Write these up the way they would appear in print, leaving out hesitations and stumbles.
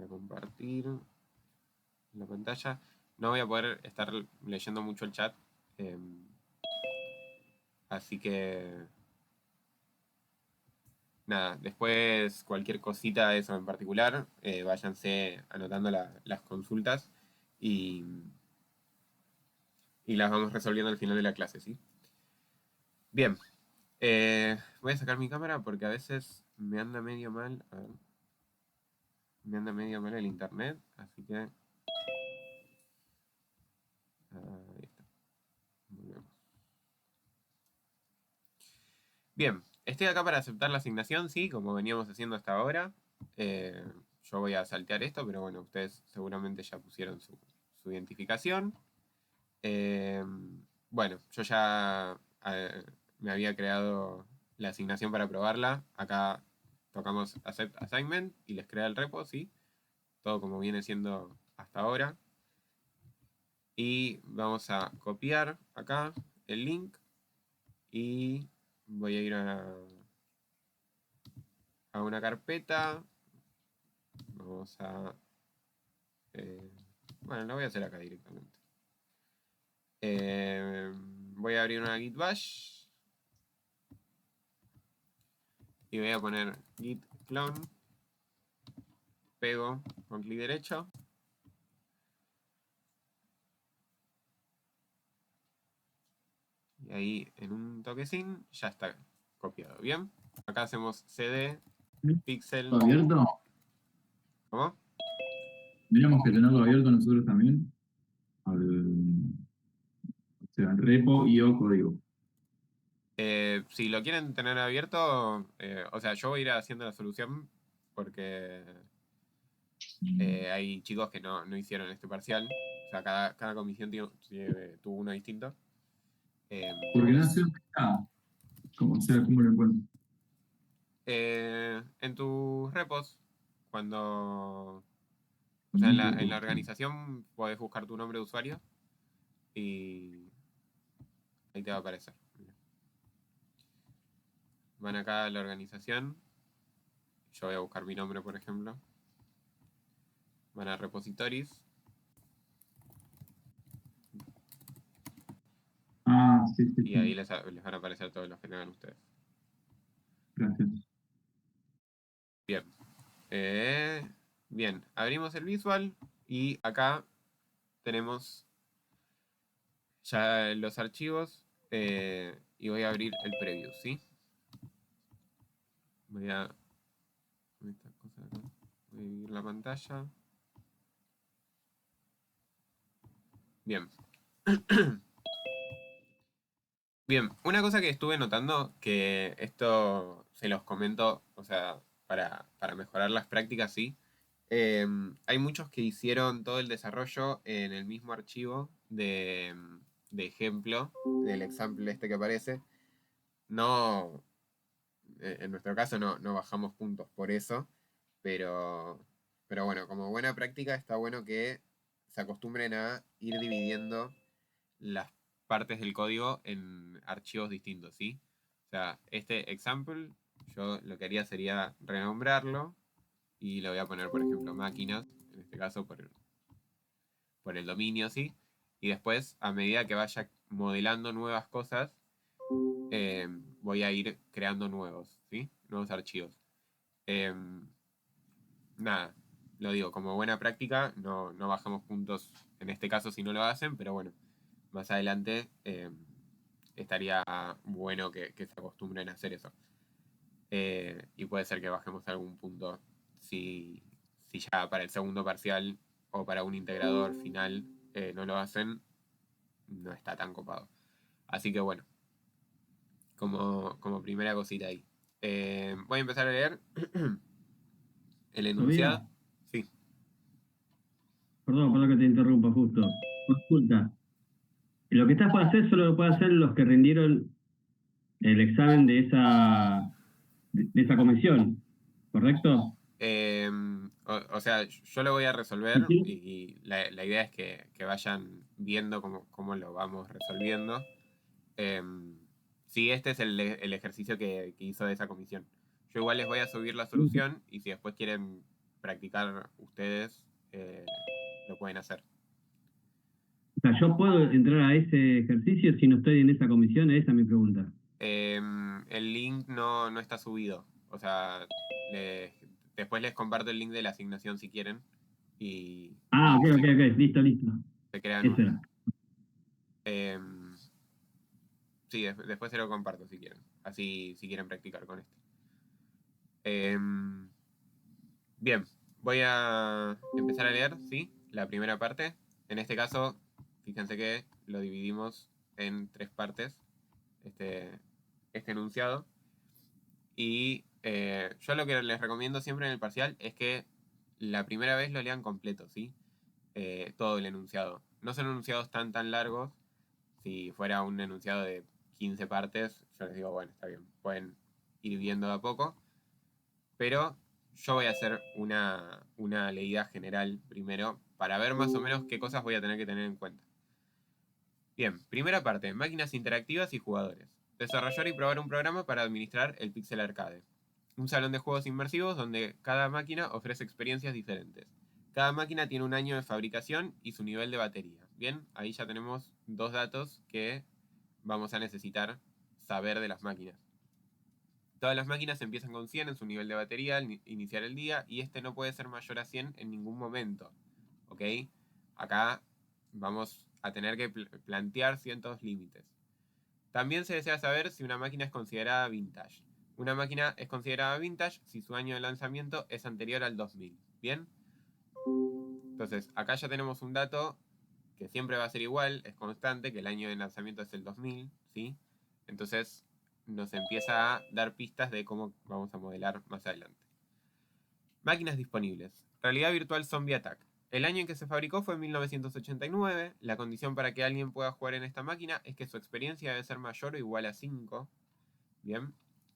Voy a compartir la pantalla. No voy a poder estar leyendo mucho el chat. Así que... Nada, después cualquier cosita de eso en particular, váyanse anotando las consultas y las vamos resolviendo al final de la clase, ¿sí? Bien, voy a sacar mi cámara porque a veces me anda medio mal. A ver. Me anda medio mal el internet, así que... Ahí está. Volvemos. Bien, estoy acá para aceptar la asignación, sí, como veníamos haciendo hasta ahora. Yo voy a saltear esto, pero bueno, ustedes seguramente ya pusieron su identificación. Bueno, yo ya me había creado la asignación para probarla. Acá tocamos Accept Assignment y les crea el repo, ¿sí? Todo como viene siendo hasta ahora. Y vamos a copiar acá el link y voy a ir a una carpeta. Vamos a... bueno, lo voy a hacer acá directamente. Voy a abrir una git bash y voy a poner git clone, pego con clic derecho y ahí en un toquecín ya está copiado. Bien, acá hacemos cd pixel. ¿Abierto? ¿Cómo? Teníamos que tenerlo abierto nosotros también. O sea, repo y o código. Si lo quieren tener abierto, o sea, yo voy a ir haciendo la solución porque hay chicos que no hicieron este parcial. O sea, cada comisión tuvo uno distinto. Porque no sé dónde está. Como sea, ¿cómo lo encuentro? En tus repos, cuando... O sea, en la organización podés buscar tu nombre de usuario y ahí te va a aparecer. Van acá a la organización. Yo voy a buscar mi nombre, por ejemplo. Van a repositories. Ah, sí, sí, Y ahí sí. les van a aparecer todos los que tengan ustedes. Gracias. Bien. Bien, abrimos el visual y acá tenemos ya los archivos y voy a abrir el preview, ¿sí? Voy a... esta cosa acá. Voy a dividir la pantalla. Bien. Bien, una cosa que estuve notando, que esto se los comento, o sea, para mejorar las prácticas, sí. Hay muchos que hicieron todo el desarrollo en el mismo archivo de ejemplo, del example este que aparece. No, en nuestro caso no bajamos puntos por eso, pero bueno, como buena práctica está bueno que se acostumbren a ir dividiendo las partes del código en archivos distintos, ¿sí? O sea, este example, yo lo que haría sería renombrarlo y le voy a poner, por ejemplo, máquinas, en este caso por el dominio, ¿sí? Y después, a medida que vaya modelando nuevas cosas, voy a ir creando nuevos, ¿sí? Nuevos archivos. Nada, lo digo, como buena práctica, no bajamos puntos en este caso si no lo hacen, pero bueno, más adelante estaría bueno que se acostumbren a hacer eso. Y puede ser que bajemos algún punto si ya para el segundo parcial o para un integrador final no lo hacen, no está tan copado. Así que bueno, como primera cosita ahí. Voy a empezar a leer el enunciado. ¿Todavía? Sí. Perdón que te interrumpa justo. Consulta. Lo que estás por hacer solo lo pueden hacer los que rindieron el examen de esa comisión, ¿correcto? O sea, yo lo voy a resolver Sí. y la idea es que vayan viendo cómo lo vamos resolviendo. Sí, este es el ejercicio que hizo de esa comisión. Yo igual les voy a subir la solución y si después quieren practicar ustedes, lo pueden hacer. O sea, ¿yo puedo entrar a ese ejercicio si no estoy en esa comisión? Esa es mi pregunta. El link no está subido. O sea, después les comparto el link de la asignación si quieren. Y Ah, ok, ok, ok, listo, listo. se crean Eso uno. era. Sí, después se lo comparto si quieren. Así si quieren practicar con esto. Bien, voy a empezar a leer, ¿sí? La primera parte. En este caso, fíjense que lo dividimos en 3 partes, este enunciado. Y yo lo que les recomiendo siempre en el parcial es que la primera vez lo lean completo, ¿sí? Todo el enunciado. No son enunciados tan largos. Si fuera un enunciado de 15 partes, yo les digo, bueno, está bien, pueden ir viendo de a poco. Pero yo voy a hacer una leída general primero para ver más o menos qué cosas voy a tener que tener en cuenta. Bien, primera parte, máquinas interactivas y jugadores. Desarrollar y probar un programa para administrar el Pixel Arcade. Un salón de juegos inmersivos donde cada máquina ofrece experiencias diferentes. Cada máquina tiene un año de fabricación y su nivel de batería. Bien, ahí ya tenemos 2 datos que vamos a necesitar saber de las máquinas. Todas las máquinas empiezan con 100 en su nivel de batería al iniciar el día y este no puede ser mayor a 100 en ningún momento. ¿Ok? Acá vamos a tener que plantear ciertos límites. También se desea saber si una máquina es considerada vintage. Una máquina es considerada vintage si su año de lanzamiento es anterior al 2000. ¿Bien? Entonces, acá ya tenemos un dato que siempre va a ser igual, es constante, que el año de lanzamiento es el 2000, ¿sí? Entonces, nos empieza a dar pistas de cómo vamos a modelar más adelante. Máquinas disponibles. Realidad virtual Zombie Attack. El año en que se fabricó fue en 1989. La condición para que alguien pueda jugar en esta máquina es que su experiencia debe ser mayor o igual a 5. Bien.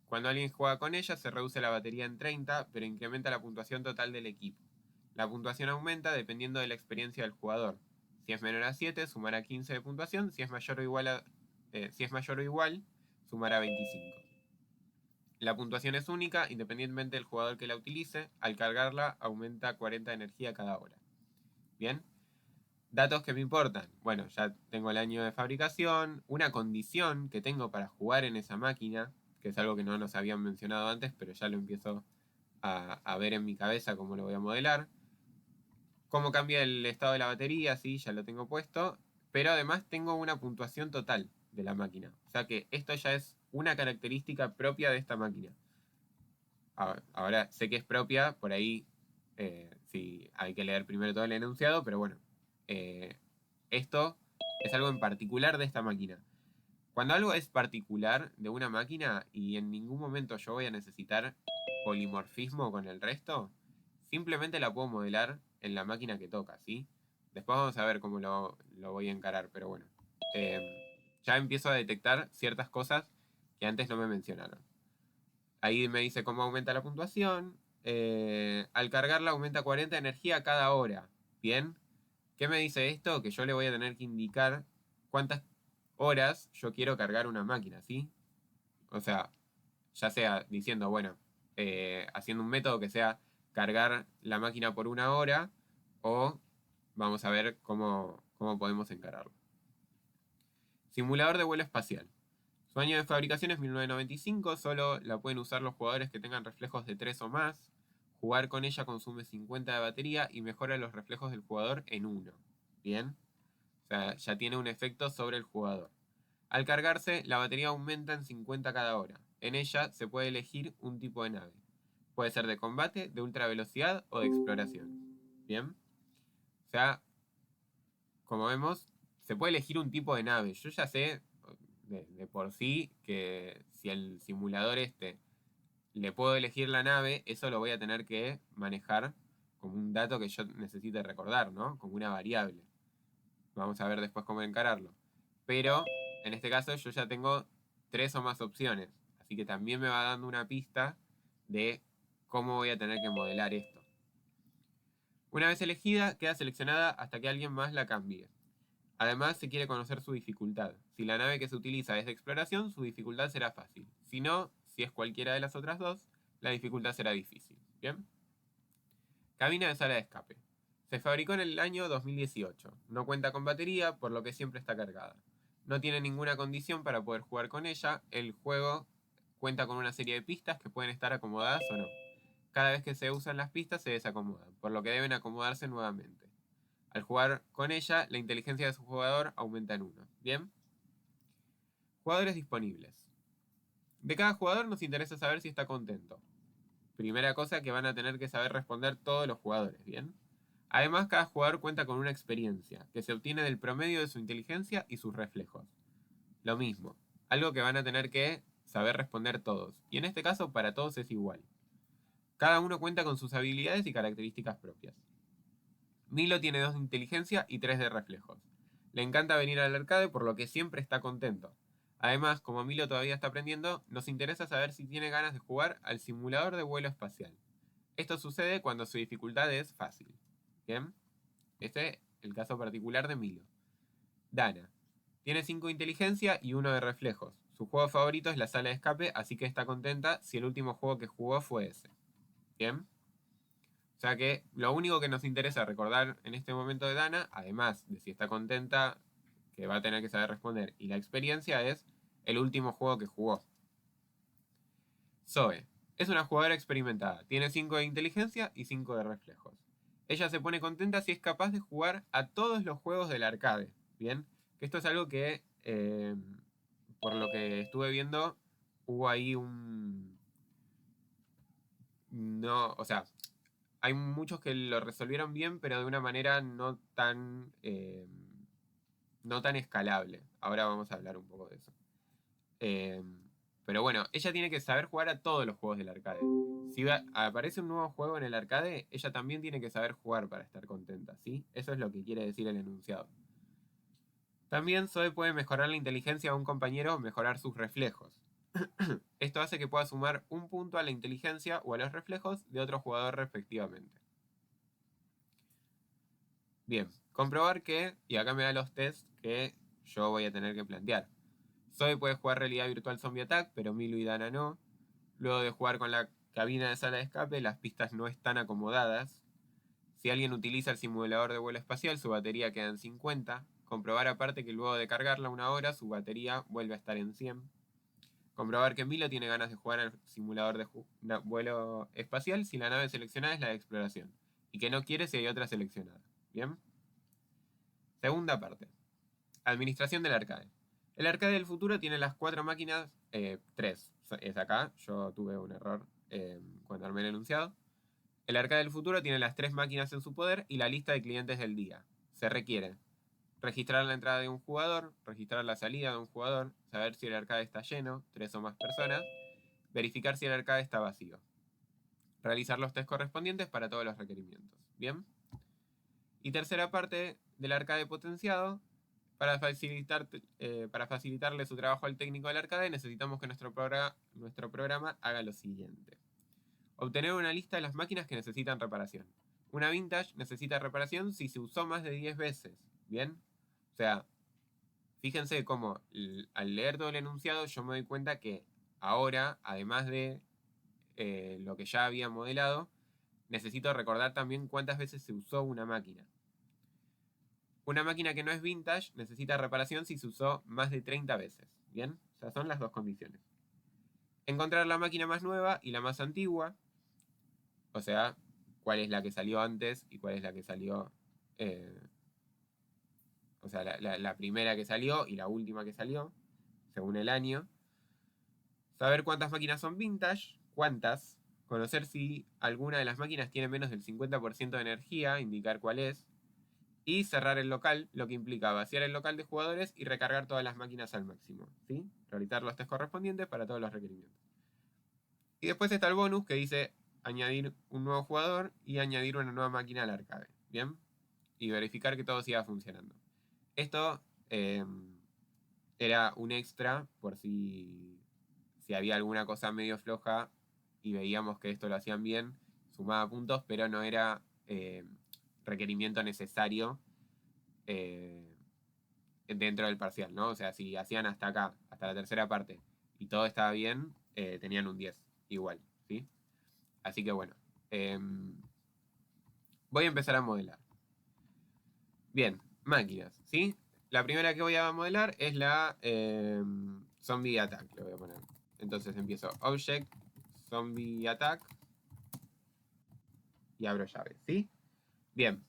Cuando alguien juega con ella, se reduce la batería en 30, pero incrementa la puntuación total del equipo. La puntuación aumenta dependiendo de la experiencia del jugador. Si es menor a 7, sumará 15 de puntuación. Si es mayor o igual, sumará 25. La puntuación es única, independientemente del jugador que la utilice. Al cargarla, aumenta 40 de energía cada hora. Bien. Datos que me importan. Bueno, ya tengo el año de fabricación, una condición que tengo para jugar en esa máquina, que es algo que no nos habían mencionado antes, pero ya lo empiezo a ver en mi cabeza cómo lo voy a modelar. Cómo cambia el estado de la batería, sí, ya lo tengo puesto. Pero además tengo una puntuación total de la máquina. O sea que esto ya es una característica propia de esta máquina. Ahora sé que es propia, por ahí sí hay que leer primero todo el enunciado, pero bueno, esto es algo en particular de esta máquina. Cuando algo es particular de una máquina y en ningún momento yo voy a necesitar polimorfismo con el resto, simplemente la puedo modelar en la máquina que toca, ¿sí? Después vamos a ver cómo lo voy a encarar, pero bueno. Ya empiezo a detectar ciertas cosas que antes no me mencionaron. Ahí me dice cómo aumenta la puntuación. Al cargarla aumenta 40 de energía cada hora. Bien. ¿Qué me dice esto? Que yo le voy a tener que indicar cuántas horas yo quiero cargar una máquina, ¿sí? O sea, ya sea diciendo, bueno, haciendo un método que sea cargar la máquina por 1 hora o vamos a ver cómo podemos encararlo. Simulador de vuelo espacial. Su año de fabricación es 1995, solo la pueden usar los jugadores que tengan reflejos de 3 o más. Jugar con ella consume 50 de batería y mejora los reflejos del jugador en 1. Bien. O sea, ya tiene un efecto sobre el jugador. Al cargarse, la batería aumenta en 50 cada hora. En ella se puede elegir un tipo de nave. Puede ser de combate, de ultravelocidad o de exploración. Bien. O sea, como vemos, se puede elegir un tipo de nave. Yo ya sé de por sí que si el simulador le puedo elegir la nave, eso lo voy a tener que manejar como un dato que yo necesite recordar, ¿no? Como una variable. Vamos a ver después cómo encararlo. Pero en este caso yo ya tengo 3 o más opciones. Así que también me va dando una pista de cómo voy a tener que modelar esto. Una vez elegida, queda seleccionada hasta que alguien más la cambie. Además, se quiere conocer su dificultad. Si la nave que se utiliza es de exploración, su dificultad será fácil. Si no, si es cualquiera de las otras dos, la dificultad será difícil. ¿Bien? Cabina de sala de escape. Se fabricó en el año 2018. No cuenta con batería, por lo que siempre está cargada. No tiene ninguna condición para poder jugar con ella. El juego cuenta con una serie de pistas que pueden estar acomodadas o no. Cada vez que se usan las pistas se desacomodan, por lo que deben acomodarse nuevamente. Al jugar con ella, la inteligencia de su jugador aumenta en 1. ¿Bien? Jugadores disponibles. De cada jugador nos interesa saber si está contento. Primera cosa que van a tener que saber responder todos los jugadores, ¿bien? Además, cada jugador cuenta con una experiencia, que se obtiene del promedio de su inteligencia y sus reflejos. Lo mismo, algo que van a tener que saber responder todos, y en este caso para todos es igual. Cada uno cuenta con sus habilidades y características propias. Milo tiene 2 de inteligencia y 3 de reflejos. Le encanta venir al arcade por lo que siempre está contento. Además, como Milo todavía está aprendiendo, nos interesa saber si tiene ganas de jugar al simulador de vuelo espacial. Esto sucede cuando su dificultad es fácil. ¿Bien? Este es el caso particular de Milo. Dana. Tiene 5 de inteligencia y 1 de reflejos. Su juego favorito es la sala de escape, así que está contenta si el último juego que jugó fue ese. ¿Bien? O sea que lo único que nos interesa recordar en este momento de Dana, además de si está contenta, que va a tener que saber responder, y la experiencia es el último juego que jugó. Zoe. Es una jugadora experimentada. Tiene 5 de inteligencia y 5 de reflejos. Ella se pone contenta si es capaz de jugar a todos los juegos del arcade. Bien, que esto es algo que, por lo que estuve viendo, hubo ahí un... No, o sea, hay muchos que lo resolvieron bien, pero de una manera no tan escalable. Ahora vamos a hablar un poco de eso. Eh, pero bueno, ella tiene que saber jugar a todos los juegos del arcade. Si aparece un nuevo juego en el arcade, ella también tiene que saber jugar para estar contenta, ¿sí? Eso es lo que quiere decir el enunciado. También Zoe puede mejorar la inteligencia de un compañero o mejorar sus reflejos. Esto hace que pueda sumar un punto a la inteligencia o a los reflejos de otro jugador respectivamente. Bien, comprobar que, y acá me da los tests que yo voy a tener que plantear. Zoe puede jugar realidad virtual Zombie Attack, pero Milo y Dana no. Luego de jugar con la cabina de sala de escape, las pistas no están acomodadas. Si alguien utiliza el simulador de vuelo espacial, su batería queda en 50. Comprobar aparte que luego de cargarla 1 hora, su batería vuelve a estar en 100. Comprobar que Milo tiene ganas de jugar al simulador de vuelo espacial si la nave seleccionada es la de exploración. Y que no quiere si hay otra seleccionada. ¿Bien? Segunda parte. Administración del arcade. El arcade del futuro tiene las 4 máquinas, 3 es acá, yo tuve un error cuando armé el enunciado. El arcade del futuro tiene las 3 máquinas en su poder y la lista de clientes del día. Se requiere registrar la entrada de un jugador, registrar la salida de un jugador, saber si el arcade está lleno, 3 o más personas, verificar si el arcade está vacío. Realizar los test correspondientes para todos los requerimientos. ¿Bien? Y tercera parte del arcade potenciado. Para facilitarle su trabajo al técnico del arcade, necesitamos que nuestro programa haga lo siguiente. Obtener una lista de las máquinas que necesitan reparación. Una vintage necesita reparación si se usó más de 10 veces. ¿Bien? O sea, fíjense cómo al leer todo el enunciado yo me doy cuenta que ahora, además de lo que ya había modelado, necesito recordar también cuántas veces se usó una máquina. Una máquina que no es vintage necesita reparación si se usó más de 30 veces. ¿Bien? O sea, son las dos condiciones. Encontrar la máquina más nueva y la más antigua. O sea, cuál es la que salió antes y cuál es la que salió... o sea, la primera que salió y la última que salió, según el año. Saber cuántas máquinas son vintage, cuántas. Conocer si alguna de las máquinas tiene menos del 50% de energía, indicar cuál es. Y cerrar el local, lo que implica vaciar el local de jugadores y recargar todas las máquinas al máximo, ¿sí? Realizar los test correspondientes para todos los requerimientos. Y después está el bonus que dice añadir un nuevo jugador y añadir una nueva máquina al arcade, ¿bien? Y verificar que todo siga funcionando. Esto era un extra por si había alguna cosa medio floja y veíamos que esto lo hacían bien, sumaba puntos, pero no era requerimiento necesario dentro del parcial, ¿no? O sea, si hacían hasta acá, hasta la tercera parte, y todo estaba bien, tenían un 10, igual, ¿sí? Así que bueno. Voy a empezar a modelar. Bien, máquinas, ¿sí? La primera que voy a modelar es la Zombie Attack, le voy a poner. Entonces empiezo Object, Zombie Attack y abro llave, ¿sí? Bien,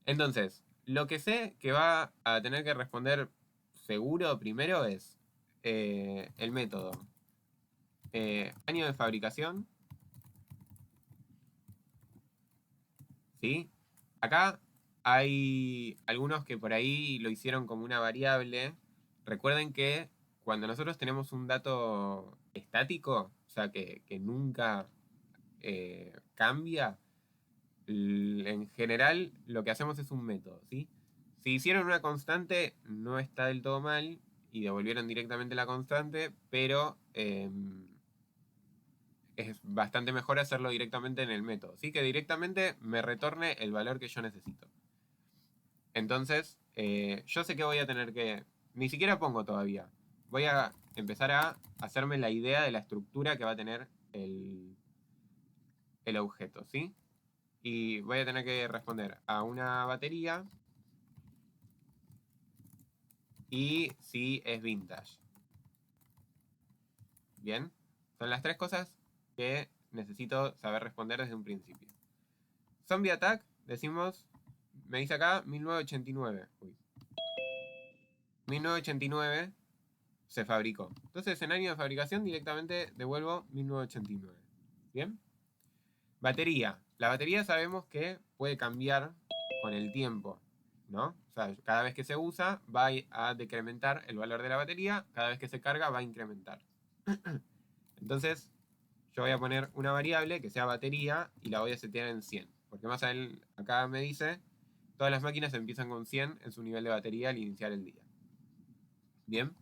entonces, lo que sé que va a tener que responder seguro primero es el método. Año de fabricación, ¿sí? Acá hay algunos que por ahí lo hicieron como una variable. Recuerden que cuando nosotros tenemos un dato estático, o sea, que nunca cambia, en general lo que hacemos es un método, ¿sí? Si hicieron una constante, no está del todo mal y devolvieron directamente la constante, pero es bastante mejor hacerlo directamente en el método, ¿sí? Que directamente me retorne el valor que yo necesito. Entonces, yo sé que voy a tener que... Ni siquiera pongo todavía. Voy a empezar a hacerme la idea de la estructura que va a tener el objeto, ¿sí? Y voy a tener que responder a una batería y si es vintage. Bien, son las tres cosas que necesito saber responder desde un principio. Zombie Attack, decimos, me dice acá 1989. Uy. 1989 se fabricó. Entonces, en año de fabricación directamente devuelvo 1989. Bien. Batería. La batería sabemos que puede cambiar con el tiempo, ¿no? O sea, cada vez que se usa va a decrementar el valor de la batería, cada vez que se carga va a incrementar. Entonces, yo voy a poner una variable que sea batería y la voy a setear en 100. Porque más acá me dice, todas las máquinas empiezan con 100 en su nivel de batería al iniciar el día. Bien.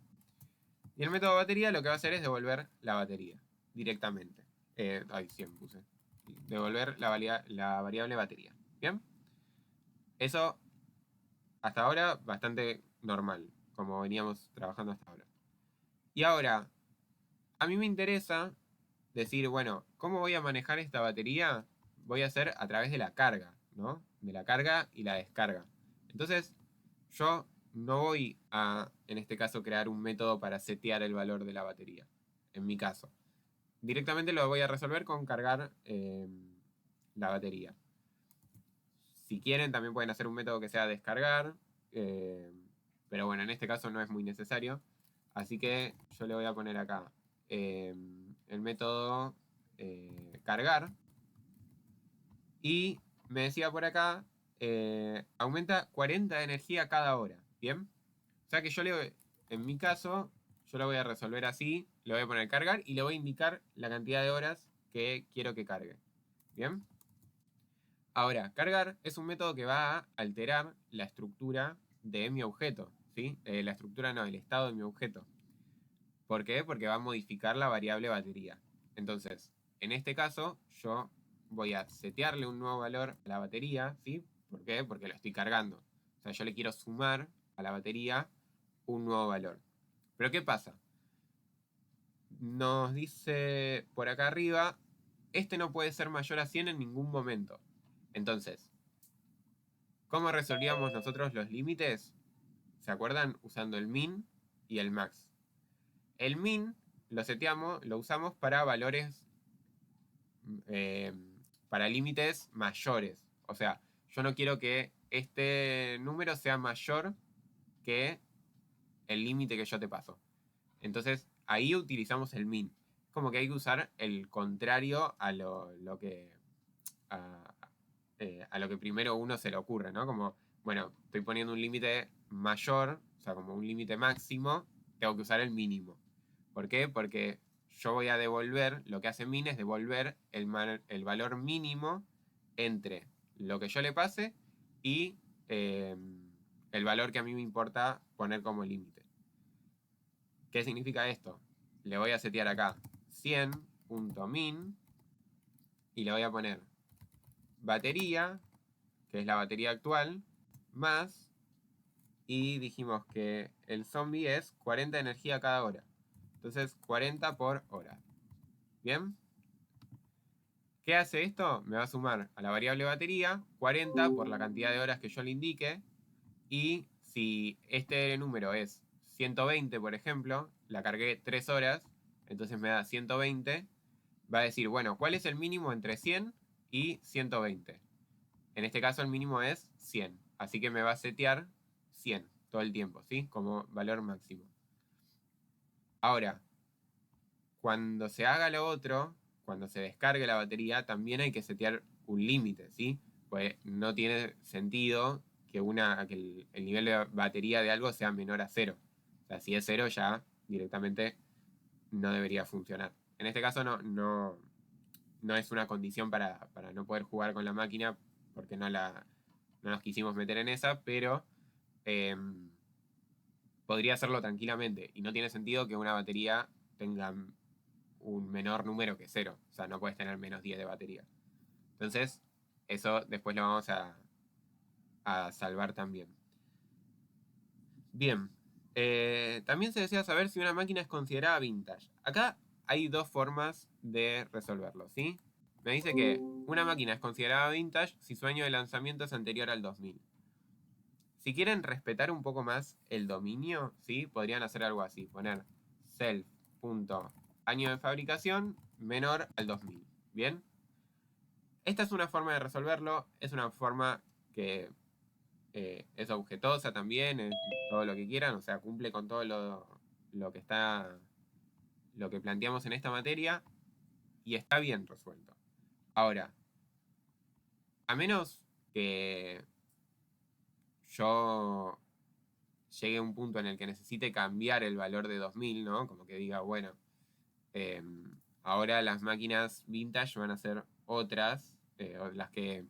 Y el método batería lo que va a hacer es devolver la batería directamente. 100 puse. Devolver la variable batería. Bien. Eso hasta ahora bastante normal, como veníamos trabajando hasta ahora. Y ahora, a mí me interesa decir, bueno, ¿cómo voy a manejar esta batería? Voy a hacer a través de la carga, ¿no? De la carga y la descarga. Entonces, yo no voy a, en este caso, crear un método para setear el valor de la batería, en mi caso. Directamente lo voy a resolver con cargar la batería. Si quieren, también pueden hacer un método que sea descargar, eh, pero bueno, en este caso no es muy necesario. Así que yo le voy a poner acá el método cargar. Y me decía por acá, aumenta 40 de energía cada hora. ¿Bien? O sea que en mi caso, yo lo voy a resolver así. Le voy a poner cargar y le voy a indicar la cantidad de horas que quiero que cargue. ¿Bien? Ahora, cargar es un método que va a alterar la estructura de mi objeto. ¿Sí? La estructura no, el estado de mi objeto. ¿Por qué? Porque va a modificar la variable batería. Entonces, en este caso, yo voy a setearle un nuevo valor a la batería, ¿sí? ¿Por qué? Porque lo estoy cargando. O sea, yo le quiero sumar a la batería un nuevo valor. Pero ¿qué pasa? Nos dice por acá arriba, este no puede ser mayor a 100 en ningún momento. Entonces, ¿cómo resolvíamos nosotros los límites? ¿Se acuerdan? Usando el min y el max. El min lo usamos para valores, eh, para límites mayores. O sea, yo no quiero que este número sea mayor que el límite que yo te paso. Entonces, ahí utilizamos el min. Como que hay que usar el contrario a lo que a, a lo que primero uno se le ocurre, ¿no? Como, bueno, estoy poniendo un límite mayor, o sea, como un límite máximo, tengo que usar el mínimo. ¿Por qué? Porque yo voy a devolver, lo que hace min es devolver el valor mínimo entre lo que yo le pase y eh, el valor que a mí me importa poner como límite. ¿Qué significa esto? Le voy a setear acá 100.min y le voy a poner batería, que es la batería actual, más, y dijimos que el zombie es 40 de energía cada hora. Entonces 40 por hora. ¿Bien? ¿Qué hace esto? Me va a sumar a la variable batería 40 por la cantidad de horas que yo le indique. Y si este número es 120, por ejemplo, la cargué 3 horas, entonces me da 120. Va a decir, bueno, ¿cuál es el mínimo entre 100 y 120? En este caso el mínimo es 100. Así que me va a setear 100 todo el tiempo, ¿sí? Como valor máximo. Ahora, cuando se haga lo otro, cuando se descargue la batería, también hay que setear un límite, ¿sí? Pues no tiene sentido que el nivel de batería de algo sea menor a cero. O sea, si es cero ya directamente no debería funcionar. En este caso no es una condición para no poder jugar con la máquina porque no nos quisimos meter en esa, pero podría hacerlo tranquilamente. Y no tiene sentido que una batería tenga un menor número que cero. O sea, no puedes tener menos 10 de batería. Entonces, eso después lo vamos a salvar también. Bien. También se desea saber si una máquina es considerada vintage. Acá hay dos formas de resolverlo, ¿sí? Me dice que una máquina es considerada vintage si su año de lanzamiento es anterior al 2000. Si quieren respetar un poco más el dominio, ¿sí? Podrían hacer algo así. Poner self.año de fabricación menor al 2000. ¿Bien? Esta es una forma de resolverlo. Es una forma que es objetosa también. Es todo lo que quieran. O sea, cumple con todo lo que está. Lo que planteamos en esta materia. Y está bien resuelto. Ahora, a menos que yo llegue a un punto en el que necesite cambiar el valor de 2000, ¿no? Como que diga, bueno, eh, ahora las máquinas vintage van a ser otras, las que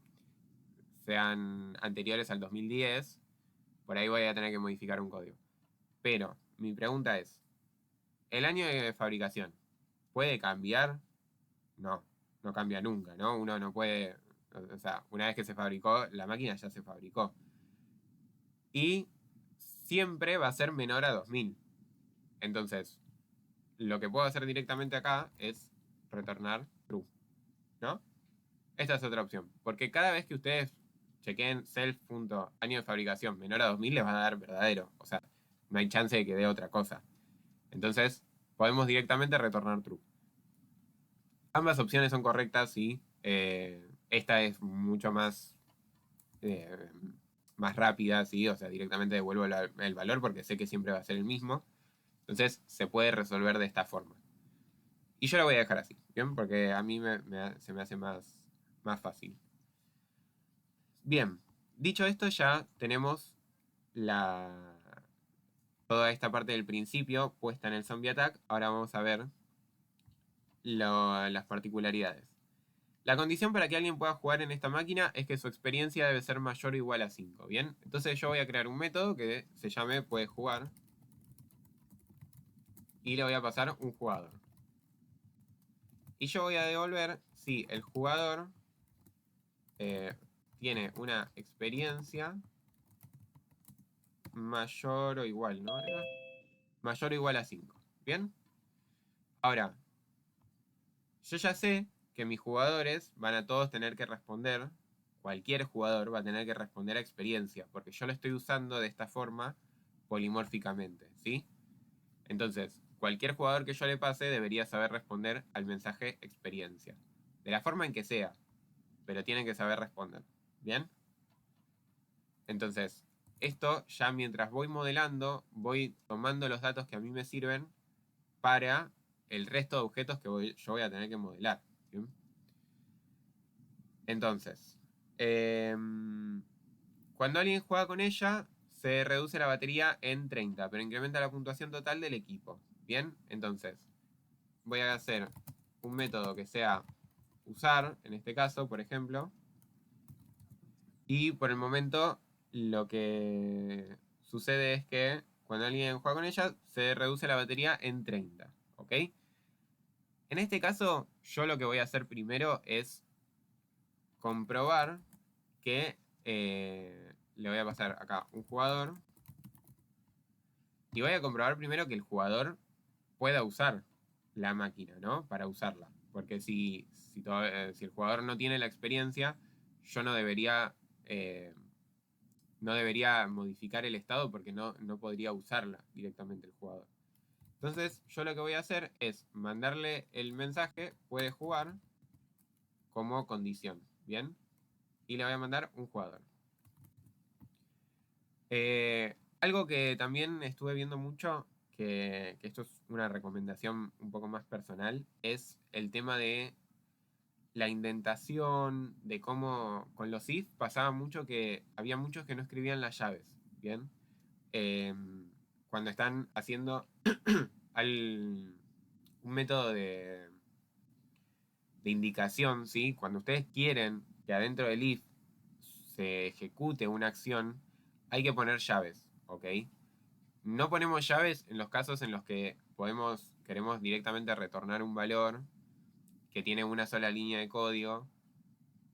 sean anteriores al 2010, por ahí voy a tener que modificar un código. Pero mi pregunta es, ¿el año de fabricación puede cambiar? No, no cambia nunca, ¿no? Uno no puede, o sea, una vez que se fabricó, la máquina ya se fabricó. Y siempre va a ser menor a 2000. Entonces, lo que puedo hacer directamente acá es retornar true, ¿no? Esta es otra opción, porque cada vez que ustedes chequeen self.año de fabricación menor a 2000 les va a dar verdadero, o sea, no hay chance de que dé otra cosa. Entonces, podemos directamente retornar true. Ambas opciones son correctas y esta es mucho eh, más rápida, ¿sí? O sea, directamente devuelvo el valor porque sé que siempre va a ser el mismo. Entonces, se puede resolver de esta forma. Y yo la voy a dejar así, ¿bien? Porque a mí se me hace más fácil. Bien, dicho esto, ya tenemos toda esta parte del principio puesta en el Zombie Attack. Ahora vamos a ver las particularidades. La condición para que alguien pueda jugar en esta máquina es que su experiencia debe ser mayor o igual a 5, ¿bien? Entonces yo voy a crear un método que se llame puede jugar y le voy a pasar un jugador. Y yo voy a devolver si el jugador tiene una experiencia mayor o igual, ¿no? Mayor o igual a 5. ¿Bien? Ahora, yo ya sé que mis jugadores van a todos tener que responder, cualquier jugador va a tener que responder a experiencia, porque yo lo estoy usando de esta forma polimórficamente, ¿sí? Entonces, cualquier jugador que yo le pase debería saber responder al mensaje experiencia. De la forma en que sea, pero tienen que saber responder. ¿Bien? Entonces, esto ya mientras voy modelando, voy tomando los datos que a mí me sirven para el resto de objetos que yo voy a tener que modelar. ¿Sí? Entonces, cuando alguien juega con ella, se reduce la batería en 30, pero incrementa la puntuación total del equipo. Bien, entonces, voy a hacer un método que sea usar, en este caso, por ejemplo, y por el momento lo que sucede es que cuando alguien juega con ella, se reduce la batería en 30, ¿ok? En este caso, yo lo que voy a hacer primero es comprobar que le voy a pasar acá un jugador y voy a comprobar primero que el jugador pueda usar la máquina, ¿no? Para usarla. Porque si el jugador no tiene la experiencia, yo no debería modificar el estado porque no podría usarla directamente el jugador. Entonces, yo lo que voy a hacer es mandarle el mensaje, puede jugar, como condición, ¿bien? Y le voy a mandar un jugador. Algo que también estuve viendo mucho, que esto es una recomendación un poco más personal, es el tema de la indentación, de cómo con los if pasaba mucho que había muchos que no escribían las llaves, ¿bien? Eh, Cuando están haciendo un método de indicación, ¿sí? Cuando ustedes quieren que adentro del if se ejecute una acción, hay que poner llaves, ¿ok? No ponemos llaves en los casos en los que queremos directamente retornar un valor que tiene una sola línea de código,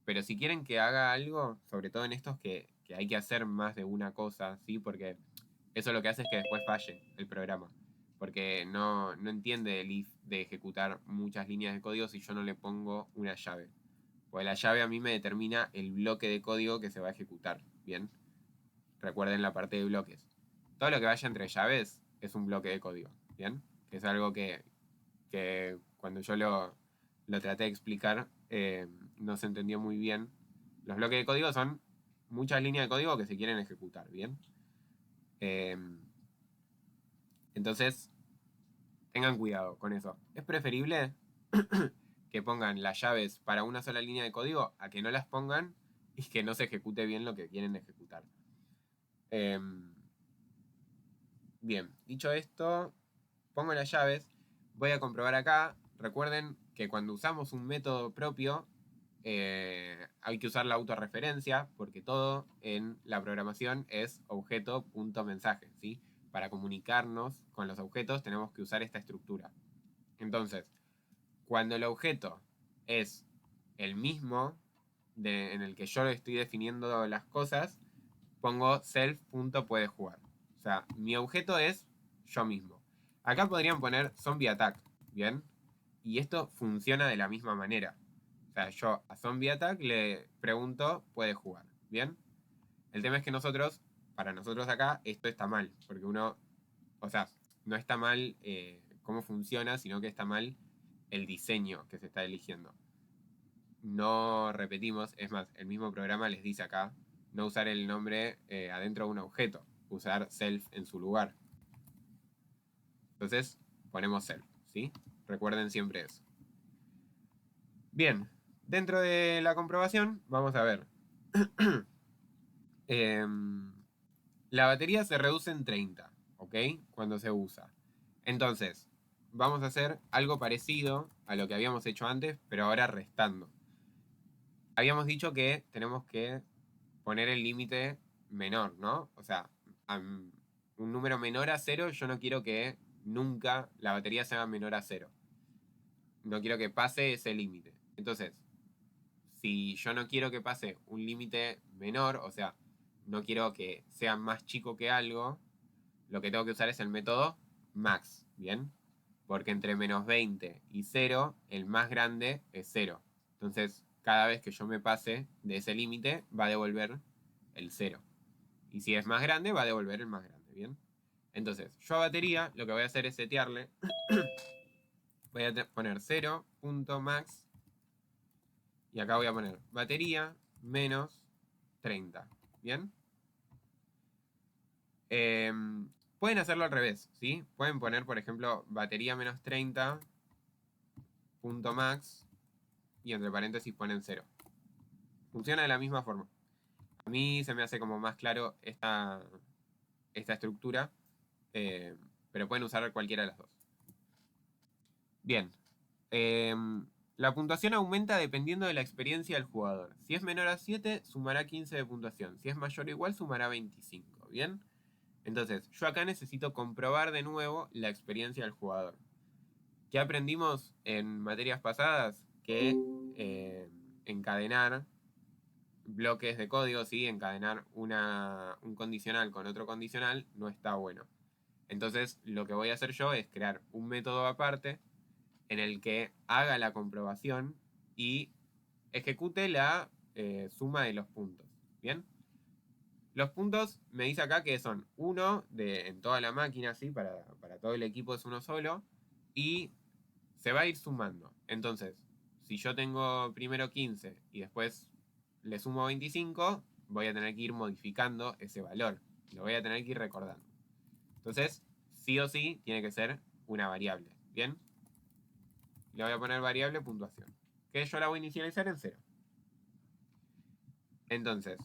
pero si quieren que haga algo, sobre todo en estos que hay que hacer más de una cosa, ¿sí? Porque eso lo que hace es que después falle el programa. Porque no entiende el if de ejecutar muchas líneas de código si yo no le pongo una llave. Pues la llave a mí me determina el bloque de código que se va a ejecutar. Bien, recuerden la parte de bloques. Todo lo que vaya entre llaves es un bloque de código. Bien, que es algo que cuando yo lo traté de explicar no se entendió muy bien. Los bloques de código son muchas líneas de código que se quieren ejecutar. Bien, eh, entonces tengan cuidado con eso. Es preferible que pongan las llaves para una sola línea de código a que no las pongan y que no se ejecute bien lo que quieren ejecutar. Bien, dicho esto, pongo las llaves. Voy a comprobar acá. Recuerden que cuando usamos un método propio, hay que usar la autorreferencia, porque todo en la programación es objeto.mensaje, ¿sí? Para comunicarnos con los objetos tenemos que usar esta estructura. Entonces, cuando el objeto es el mismo en el que yo estoy definiendo las cosas, pongo self.puedejugar. O sea, mi objeto es yo mismo. Acá podrían poner zombie attack, ¿bien? Y esto funciona de la misma manera. O sea, yo a zombie attack le pregunto, ¿puede jugar? ¿Bien? El tema es que para nosotros acá, esto está mal. Porque o sea, no está mal cómo funciona, sino que está mal el diseño que se está eligiendo. No repetimos, es más, el mismo programa les dice acá no usar el nombre adentro de un objeto, usar self en su lugar. Entonces ponemos self, ¿sí? Recuerden siempre eso. Bien, dentro de la comprobación vamos a ver. La batería se reduce en 30, ¿ok? Cuando se usa. Entonces, vamos a hacer algo parecido a lo que habíamos hecho antes, pero ahora restando. Habíamos dicho que tenemos que poner el límite menor, ¿no? O sea, un número menor a 0, yo no quiero que nunca la batería sea menor a 0. No quiero que pase ese límite. Entonces, si yo no quiero que pase un límite menor, o sea, no quiero que sea más chico que algo, lo que tengo que usar es el método max, ¿bien? Porque entre menos 20 y 0, el más grande es 0. Entonces, cada vez que yo me pase de ese límite, va a devolver el 0. Y si es más grande, va a devolver el más grande, ¿bien? Entonces, yo a batería lo que voy a hacer es setearle. Voy a poner 0.max. Y acá voy a poner batería menos 30. ¿Bien? Pueden hacerlo al revés, ¿sí? Pueden poner, por ejemplo, batería menos 30, punto max, y entre paréntesis ponen 0. Funciona de la misma forma. A mí se me hace como más claro esta estructura, pero pueden usar cualquiera de las dos. Bien. La puntuación aumenta dependiendo de la experiencia del jugador. Si es menor a 7, sumará 15 de puntuación. Si es mayor o igual, sumará 25. ¿Bien? Entonces, yo acá necesito comprobar de nuevo la experiencia del jugador. ¿Qué aprendimos en materias pasadas? Que encadenar bloques de código, ¿sí? Encadenar un condicional con otro condicional no está bueno. Entonces, lo que voy a hacer yo es crear un método aparte en el que haga la comprobación y ejecute la suma de los puntos. ¿Bien? Los puntos me dice acá que son uno en toda la máquina, ¿sí? Para todo el equipo es uno solo. Y se va a ir sumando. Entonces, si yo tengo primero 15 y después le sumo 25, voy a tener que ir modificando ese valor. Lo voy a tener que ir recordando. Entonces, sí o sí, tiene que ser una variable. ¿Bien? Le voy a poner variable puntuación. Que yo la voy a inicializar en 0. Entonces,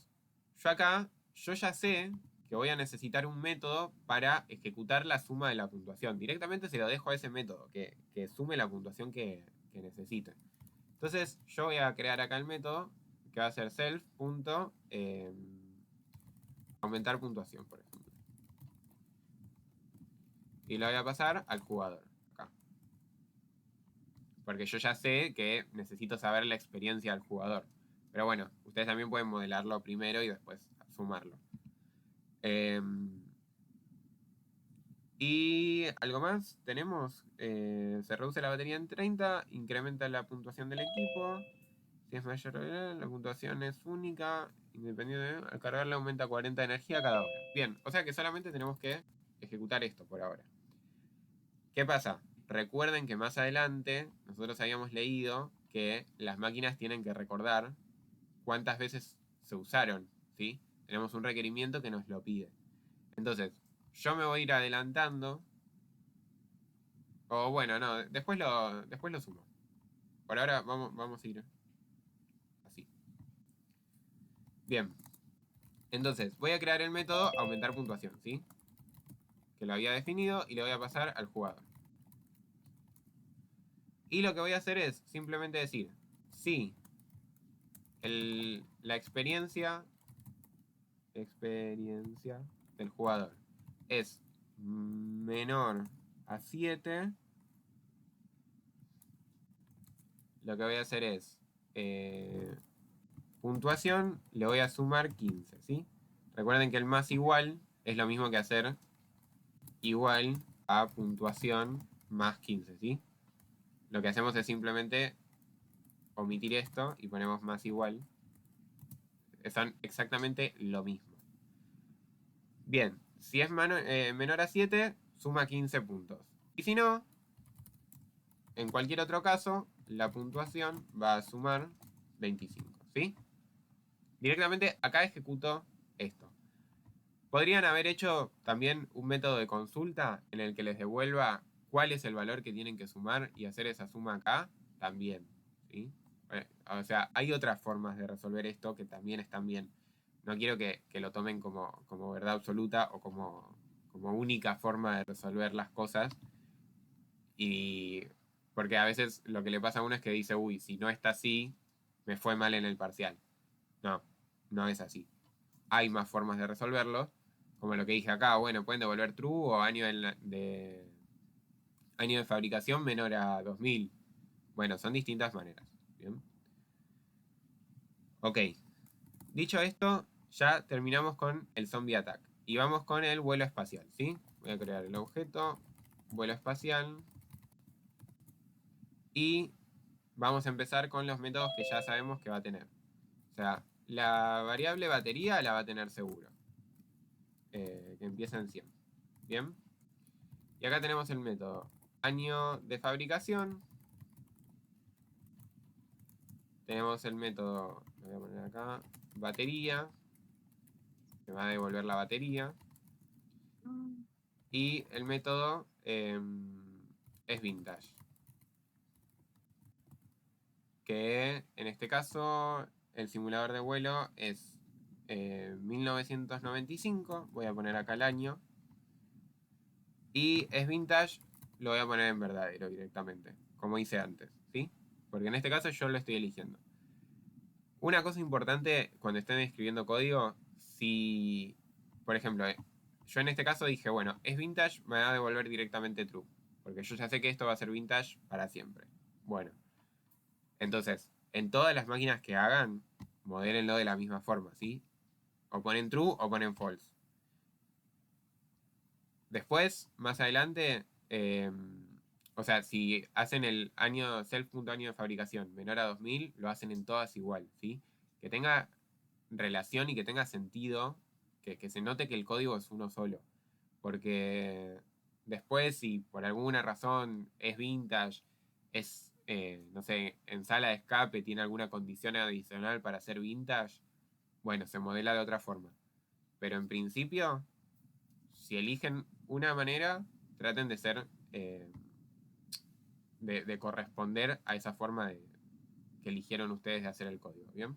yo ya sé que voy a necesitar un método para ejecutar la suma de la puntuación. Directamente se lo dejo a ese método, que sume la puntuación que necesite. Entonces, yo voy a crear acá el método, que va a ser self.aumentar puntuación, por ejemplo. Y lo voy a pasar al jugador, acá. Porque yo ya sé que necesito saber la experiencia del jugador. Pero bueno, ustedes también pueden modelarlo primero y después sumarlo. Y algo más, tenemos, se reduce la batería en 30, incrementa la puntuación del equipo, si es mayor la puntuación es única, independiente, al cargarla aumenta 40 de energía cada hora. Bien, o sea que solamente tenemos que ejecutar esto por ahora. ¿Qué pasa? Recuerden que más adelante nosotros habíamos leído que las máquinas tienen que recordar cuántas veces se usaron, ¿sí? Tenemos un requerimiento que nos lo pide. Entonces, yo me voy a ir adelantando. O bueno, no, después lo sumo. Por ahora vamos a ir así. Bien. Entonces, voy a crear el método aumentar puntuación, ¿sí? Que lo había definido y le voy a pasar al jugador. Y lo que voy a hacer es simplemente decir, si la experiencia del jugador es menor a 7, lo que voy a hacer es puntuación, le voy a sumar 15, ¿sí? Recuerden que el más igual es lo mismo que hacer igual a puntuación más 15, ¿sí? Lo que hacemos es simplemente omitir esto y ponemos más igual. Son exactamente lo mismo. Bien, si es menor a 7, suma 15 puntos. Y si no, en cualquier otro caso, la puntuación va a sumar 25, ¿sí? Directamente acá ejecuto esto. Podrían haber hecho también un método de consulta en el que les devuelva cuál es el valor que tienen que sumar y hacer esa suma acá también, ¿sí? O sea, hay otras formas de resolver esto que también están bien. No quiero que lo tomen como verdad absoluta o como única forma de resolver las cosas. Y porque a veces lo que le pasa a uno es que dice, uy, si no está así, me fue mal en el parcial. No, no es así. Hay más formas de resolverlo, como lo que dije acá, bueno, pueden devolver true o año de fabricación menor a 2000. Bueno, son distintas maneras. ¿Bien? Ok, dicho esto, ya terminamos con el zombie attack. Y vamos con el vuelo espacial, ¿sí? Voy a crear el objeto, vuelo espacial. Y vamos a empezar con los métodos que ya sabemos que va a tener. O sea, la variable batería la va a tener seguro. Que empieza en 100. Bien. Y acá tenemos el método año de fabricación. Tenemos el método, lo voy a poner acá, batería, que va a devolver la batería. Y el método es vintage. Que en este caso el simulador de vuelo es 1995. Voy a poner acá el año. Y es vintage, lo voy a poner en verdadero directamente, como hice antes, ¿sí? Porque en este caso yo lo estoy eligiendo. Una cosa importante cuando estén escribiendo código, si, por ejemplo, yo en este caso dije, bueno, es vintage, me va a devolver directamente true. Porque yo ya sé que esto va a ser vintage para siempre. Bueno, entonces, en todas las máquinas que hagan, modélenlo de la misma forma, ¿sí? O ponen true o ponen false. Después, más adelante, O sea, si hacen el año self.año de fabricación menor a 2000, lo hacen en todas igual, ¿sí? Que tenga relación y que tenga sentido, que se note que el código es uno solo. Porque después, si por alguna razón es vintage, es, no sé, en sala de escape tiene alguna condición adicional para ser vintage, bueno, se modela de otra forma. Pero en principio, si eligen una manera, traten de ser, de corresponder a esa forma que eligieron ustedes de hacer el código, ¿bien?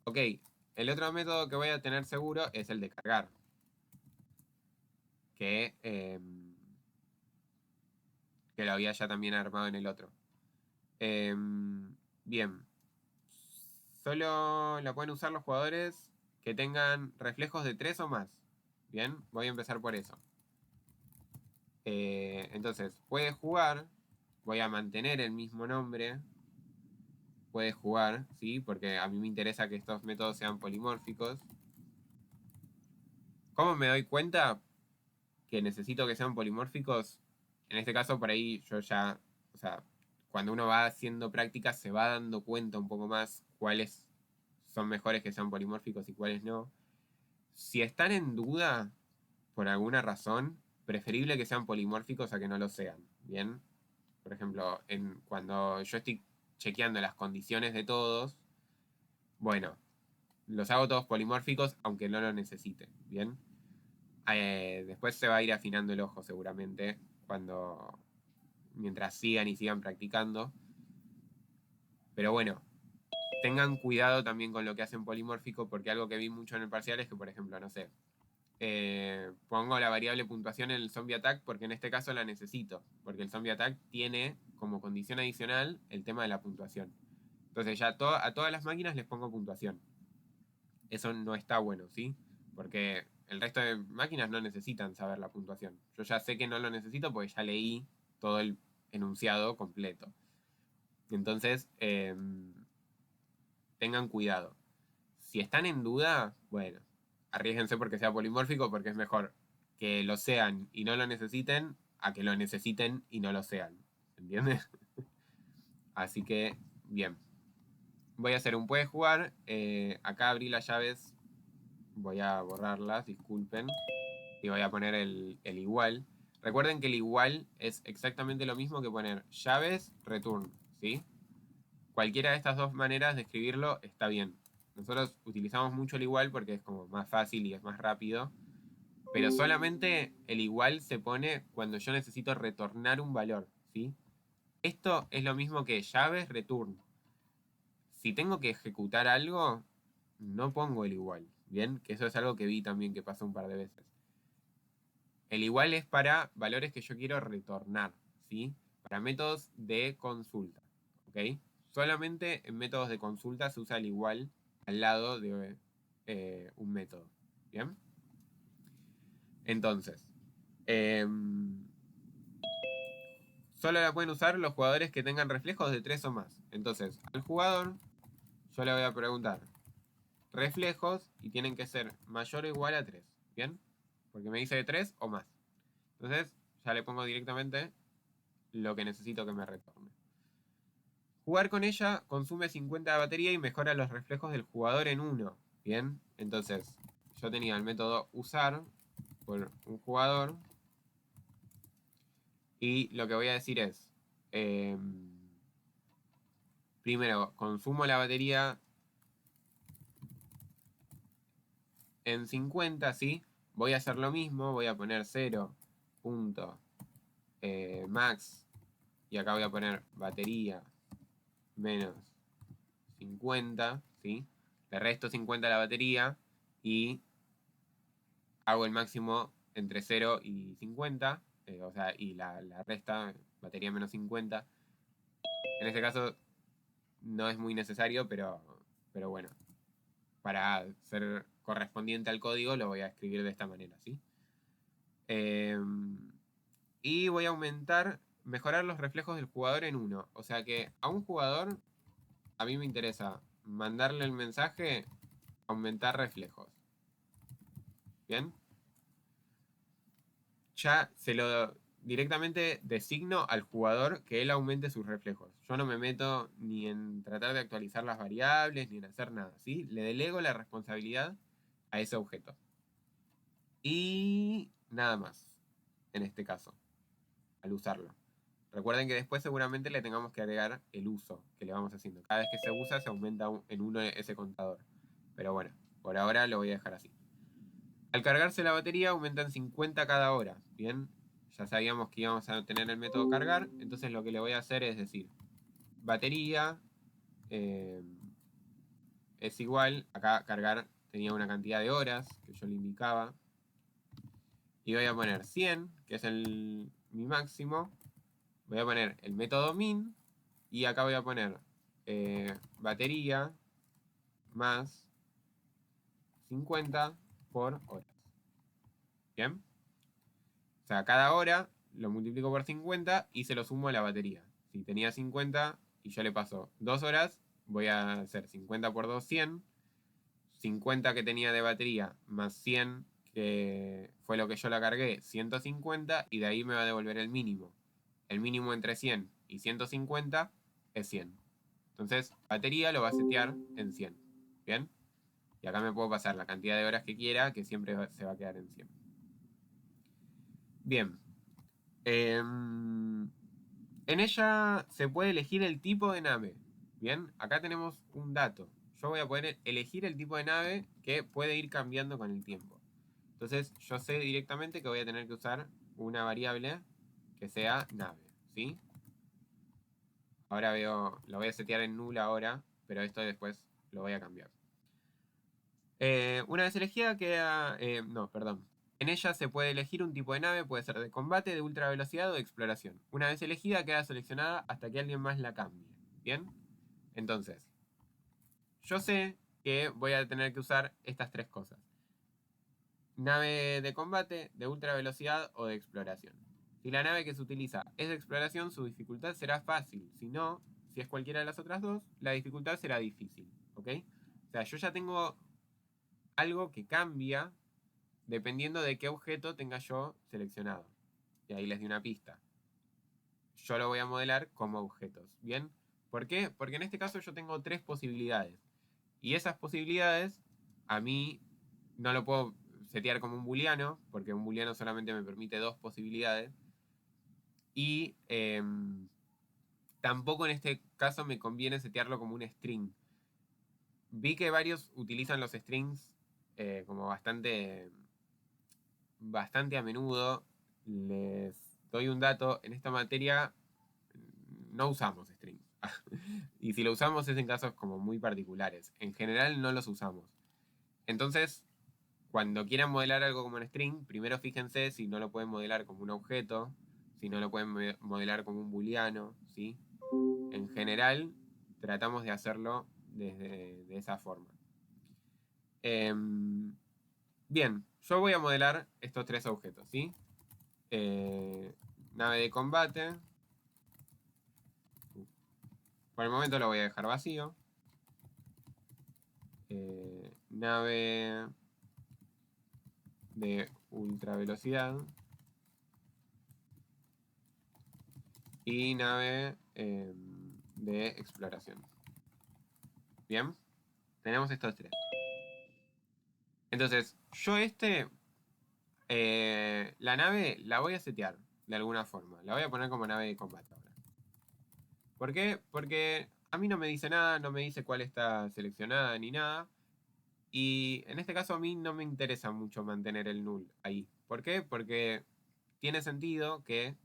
Ok, el otro método que voy a tener seguro es el de cargar. Que lo había ya también armado en el otro. Bien. Solo la pueden usar los jugadores que tengan reflejos de 3 o más. Bien, voy a empezar por eso. Entonces, puede jugar. Voy a mantener el mismo nombre. Puede jugar, ¿sí? Porque a mí me interesa que estos métodos sean polimórficos. ¿Cómo me doy cuenta que necesito que sean polimórficos? En este caso, por ahí yo ya, o sea, cuando uno va haciendo prácticas se va dando cuenta un poco más cuáles son mejores que sean polimórficos y cuáles no. Si están en duda, por alguna razón, preferible que sean polimórficos a que no lo sean, ¿bien? Por ejemplo, cuando yo estoy chequeando las condiciones de todos, bueno, los hago todos polimórficos aunque no lo necesiten, ¿bien? Después se va a ir afinando el ojo seguramente mientras sigan y sigan practicando. Pero bueno, tengan cuidado también con lo que hacen polimórfico, porque algo que vi mucho en el parcial es que, por ejemplo, no sé, pongo la variable puntuación en el zombie attack porque en este caso la necesito, porque el zombie attack tiene como condición adicional el tema de la puntuación. Entonces ya a todas las máquinas les pongo puntuación. Eso no está bueno, ¿sí? Porque el resto de máquinas no necesitan saber la puntuación. Yo ya sé que no lo necesito porque ya leí todo el enunciado completo. Entonces, tengan cuidado. Si están en duda, bueno, arriesguense porque sea polimórfico, porque es mejor que lo sean y no lo necesiten a que lo necesiten y no lo sean. ¿Entiendes? Así que, bien. Voy a hacer un puede jugar. Acá abrí las llaves. Voy a borrarlas, disculpen. Y voy a poner el igual. Recuerden que el igual es exactamente lo mismo que poner llaves, return, ¿sí? Cualquiera de estas dos maneras de escribirlo está bien. Nosotros utilizamos mucho el igual porque es como más fácil y es más rápido. Pero solamente el igual se pone cuando yo necesito retornar un valor, ¿sí? Esto es lo mismo que llaves, return. Si tengo que ejecutar algo, no pongo el igual, ¿bien? Que eso es algo que vi también que pasó un par de veces. El igual es para valores que yo quiero retornar, ¿sí? Para métodos de consulta, ¿ok? Solamente en métodos de consulta se usa el igual al lado de un método, ¿bien? Entonces, solo la pueden usar los jugadores que tengan reflejos de 3 o más. Entonces, al jugador yo le voy a preguntar reflejos y tienen que ser mayor o igual a 3, ¿bien? Porque me dice de 3 o más. Entonces, ya le pongo directamente lo que necesito que me retorne. Jugar con ella consume 50 de batería y mejora los reflejos del jugador en 1. Bien, entonces yo tenía el método usar por un jugador y lo que voy a decir es, primero, consumo la batería en 50, ¿sí? Voy a hacer lo mismo, voy a poner 0. Max y acá voy a poner batería menos 50, ¿sí? Le resto 50 a la batería y hago el máximo entre 0 y 50, o sea, y la resta, batería menos 50. En este caso no es muy necesario, pero bueno, para ser correspondiente al código lo voy a escribir de esta manera, ¿sí? Y voy a mejorar los reflejos del jugador en 1. O sea que a un jugador, a mí me interesa mandarle el mensaje, aumentar reflejos. ¿Bien? Ya directamente designo al jugador que él aumente sus reflejos. Yo no me meto ni en tratar de actualizar las variables, ni en hacer nada, ¿sí? Le delego la responsabilidad a ese objeto. Y nada más, en este caso, al usarlo. Recuerden que después seguramente le tengamos que agregar el uso que le vamos haciendo. Cada vez que se usa se aumenta en 1 ese contador. Pero bueno, por ahora lo voy a dejar así. Al cargarse la batería aumentan 50 cada hora. Bien, ya sabíamos que íbamos a tener el método cargar. Entonces lo que le voy a hacer es decir, batería es igual. Acá cargar tenía una cantidad de horas que yo le indicaba. Y voy a poner 100, que es mi máximo. Voy a poner el método min. Y acá voy a poner batería más 50 por horas. ¿Bien? O sea, cada hora lo multiplico por 50 y se lo sumo a la batería. Si tenía 50 y yo le paso 2 horas, voy a hacer 50 por 2, 100. 50 que tenía de batería más 100, que fue lo que yo la cargué, 150, y de ahí me va a devolver el mínimo. El mínimo entre 100 y 150 es 100. Entonces, batería lo va a setear en 100. ¿Bien? Y acá me puedo pasar la cantidad de horas que quiera, que siempre se va a quedar en 100. Bien. En ella se puede elegir el tipo de nave. Bien, acá tenemos un dato. Yo voy a poder elegir el tipo de nave que puede ir cambiando con el tiempo. Entonces yo sé directamente que voy a tener que usar una variable que sea nave. ¿Sí? Ahora lo voy a setear en null ahora, pero esto después lo voy a cambiar. Una vez elegida queda... no, perdón. En ella se puede elegir un tipo de nave, puede ser de combate, de ultra velocidad o de exploración. Una vez elegida queda seleccionada hasta que alguien más la cambie. ¿Bien? Entonces, yo sé que voy a tener que usar estas tres cosas. Nave de combate, de ultra velocidad o de exploración. Si la nave que se utiliza es de exploración, su dificultad será fácil. Si no, si es cualquiera de las otras dos, la dificultad será difícil. ¿Ok? O sea, yo ya tengo algo que cambia dependiendo de qué objeto tenga yo seleccionado. Y ahí les di una pista. Yo lo voy a modelar como objetos. ¿Bien? ¿Por qué? Porque en este caso yo tengo tres posibilidades. Y esas posibilidades a mí no lo puedo setear como un booleano, porque un booleano solamente me permite dos posibilidades. Y tampoco en este caso me conviene setearlo como un string. Vi que varios utilizan los strings como bastante a menudo. Les doy un dato, en esta materia no usamos strings. Y si lo usamos es en casos como muy particulares. En general no los usamos. Entonces, cuando quieran modelar algo como un string, primero fíjense si no lo pueden modelar como un objeto, si no lo pueden modelar como un booleano, ¿sí? En general, tratamos de hacerlo de esa forma. Bien, yo voy a modelar estos tres objetos, ¿sí? Nave de combate. Por el momento lo voy a dejar vacío. Nave de ultra velocidad. Y nave de exploración. Bien, tenemos estos tres. Entonces, yo la nave la voy a setear de alguna forma. La voy a poner como nave de combate ahora. ¿Por qué? Porque a mí no me dice nada, no me dice cuál está seleccionada ni nada. Y en este caso a mí no me interesa mucho mantener el null ahí. ¿Por qué? Porque tiene sentido que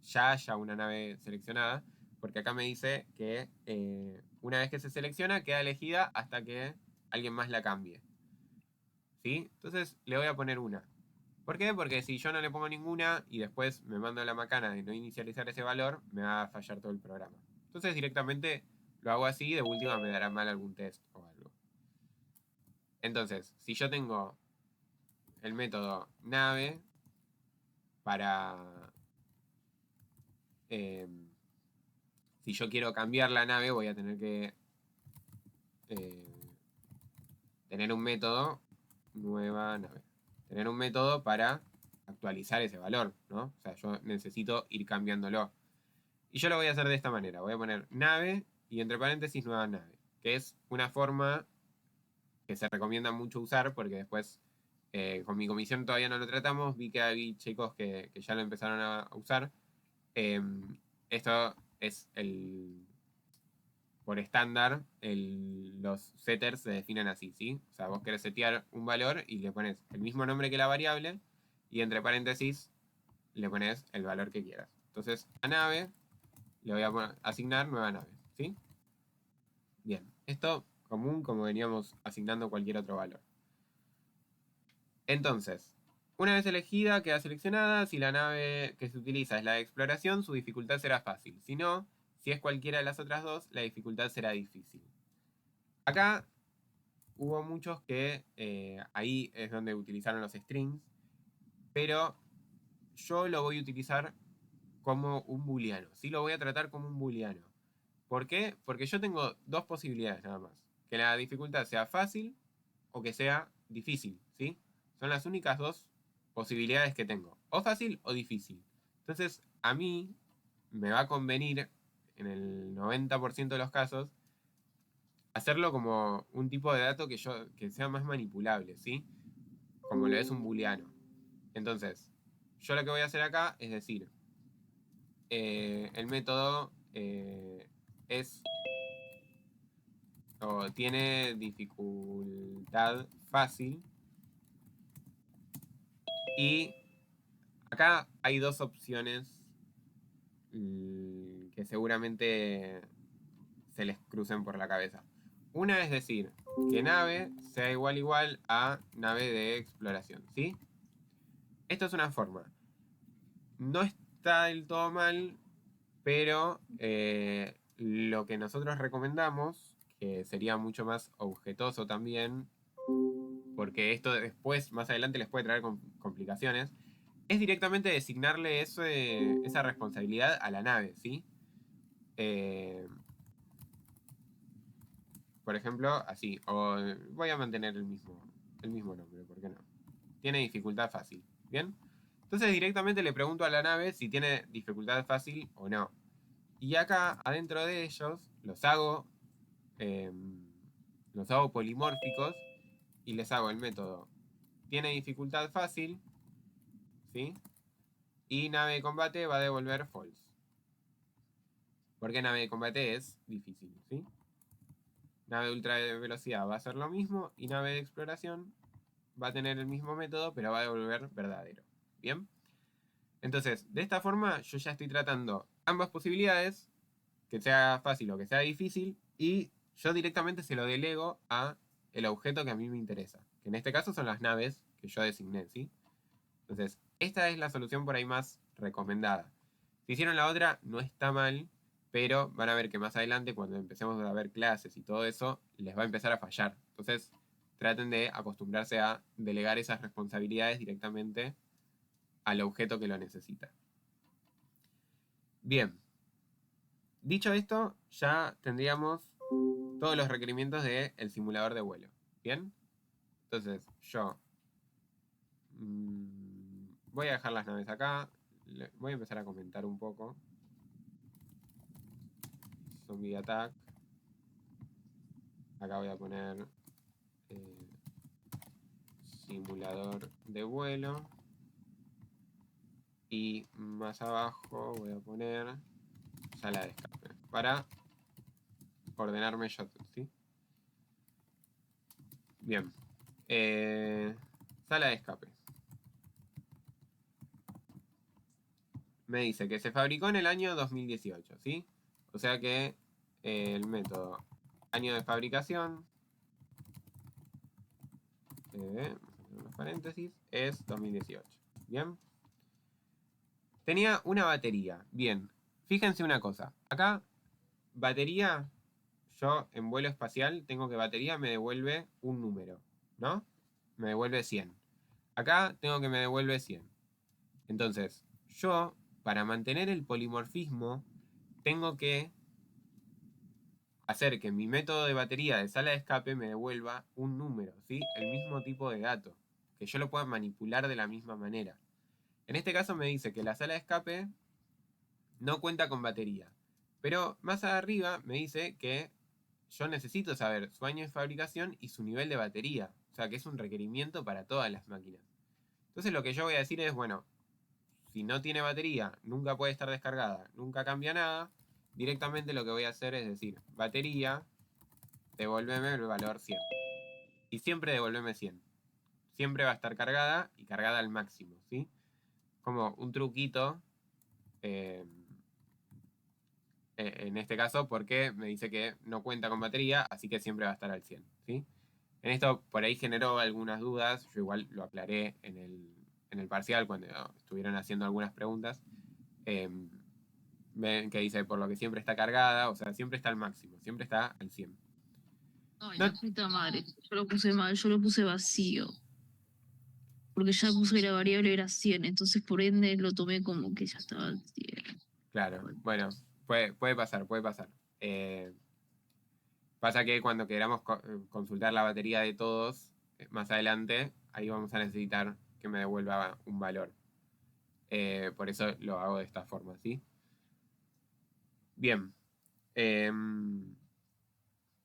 ya haya una nave seleccionada. Porque acá me dice que una vez que se selecciona queda elegida hasta que alguien más la cambie. ¿Sí? Entonces le voy a poner una. ¿Por qué? Porque si yo no le pongo ninguna y después me mando la macana de no inicializar ese valor, me va a fallar todo el programa. Entonces directamente lo hago así y de última me dará mal algún test o algo. Entonces, si yo tengo el método nave para... si yo quiero cambiar la nave voy a tener que tener un método nueva nave. Tener un método para actualizar ese valor, ¿no? O sea, yo necesito ir cambiándolo. Y yo lo voy a hacer de esta manera. Voy a poner nave y entre paréntesis nueva nave. Que es una forma que se recomienda mucho usar porque después con mi comisión todavía no lo tratamos. Vi que hay chicos que ya lo empezaron a usar. Esto es por estándar, los setters se definen así, ¿sí? O sea, vos querés setear un valor y le pones el mismo nombre que la variable y entre paréntesis le pones el valor que quieras. Entonces, a nave le voy a asignar nueva nave, ¿sí? Bien, esto común como veníamos asignando cualquier otro valor. Entonces, una vez elegida, queda seleccionada. Si la nave que se utiliza es la de exploración, su dificultad será fácil. Si no, si es cualquiera de las otras dos, la dificultad será difícil. Acá hubo muchos que ahí es donde utilizaron los strings, pero yo lo voy a utilizar como un booleano. Sí lo voy a tratar como un booleano. ¿Por qué? Porque yo tengo dos posibilidades nada más. Que la dificultad sea fácil o que sea difícil, ¿sí? Son las únicas dos posibilidades que tengo. O fácil o difícil. Entonces, a mí me va a convenir, en el 90% de los casos, hacerlo como un tipo de dato que sea más manipulable, ¿sí? Como lo es un booleano. Entonces, yo lo que voy a hacer acá es decir, el método es o tiene dificultad fácil y acá hay dos opciones que seguramente se les crucen por la cabeza. Una es decir, que nave sea igual a nave de exploración, ¿sí? Esto es una forma. No está del todo mal, pero lo que nosotros recomendamos, que sería mucho más objetoso también, porque esto después, más adelante, les puede traer complicaciones, es directamente designarle esa responsabilidad a la nave, ¿sí? Por ejemplo, así, o voy a mantener el mismo nombre, ¿por qué no? Tiene dificultad fácil, ¿bien? Entonces directamente le pregunto a la nave si tiene dificultad fácil o no. Y acá, adentro de ellos, eh, los hago polimórficos y les hago el método. Tiene dificultad fácil, ¿sí? Y nave de combate va a devolver false. Porque nave de combate es difícil, ¿sí? Nave de ultra velocidad va a hacer lo mismo y nave de exploración va a tener el mismo método, pero va a devolver verdadero. ¿Bien? Entonces, de esta forma yo ya estoy tratando ambas posibilidades, que sea fácil o que sea difícil, y yo directamente se lo delego a el objeto que a mí me interesa, que en este caso son las naves que yo designé, ¿sí? Entonces, esta es la solución por ahí más recomendada. Si hicieron la otra, no está mal, pero van a ver que más adelante, cuando empecemos a ver clases y todo eso, les va a empezar a fallar. Entonces, traten de acostumbrarse a delegar esas responsabilidades directamente al objeto que lo necesita. Bien, dicho esto, ya tendríamos todos los requerimientos del simulador de vuelo. ¿Bien? Entonces, yo voy a dejar las naves acá. Voy a empezar a comentar un poco. Zombie Attack. Acá voy a poner simulador de vuelo. Y más abajo voy a poner sala de escape. Para ordenarme yo, ¿sí? Bien. Sala de escape. Me dice que se fabricó en el año 2018, ¿sí? O sea que el método año de fabricación, los paréntesis, es 2018. Bien. Tenía una batería. Bien. Fíjense una cosa. Acá, batería, yo en vuelo espacial tengo que batería me devuelve un número, ¿no? Me devuelve 100. Acá tengo que me devuelve 100. Entonces, yo, para mantener el polimorfismo, tengo que hacer que mi método de batería de sala de escape me devuelva un número, ¿sí? El mismo tipo de dato, que yo lo pueda manipular de la misma manera. En este caso me dice que la sala de escape no cuenta con batería. Pero más arriba me dice que yo necesito saber su año de fabricación y su nivel de batería. O sea, que es un requerimiento para todas las máquinas. Entonces lo que yo voy a decir es, bueno, si no tiene batería, nunca puede estar descargada, nunca cambia nada, directamente lo que voy a hacer es decir, batería, devuélveme el valor 100. Y siempre devuélveme 100. Siempre va a estar cargada y cargada al máximo, ¿sí? Como un truquito, eh, en este caso, porque me dice que no cuenta con batería, así que siempre va a estar al 100, ¿sí? En esto por ahí generó algunas dudas, yo igual lo aclaré en el parcial cuando estuvieron haciendo algunas preguntas. Ven que dice por lo que siempre está cargada, o sea, siempre está al máximo, siempre está al 100. Ay, No, la puta madre. Yo lo puse mal, yo lo puse vacío. Porque ya puse que la variable era 100, entonces por ende lo tomé como que ya estaba al 100. claro, Bueno, bueno, puede pasar, puede pasar. Pasa que cuando queramos consultar la batería de todos, más adelante, ahí vamos a necesitar que me devuelva un valor. Por eso lo hago de esta forma, ¿sí? Bien.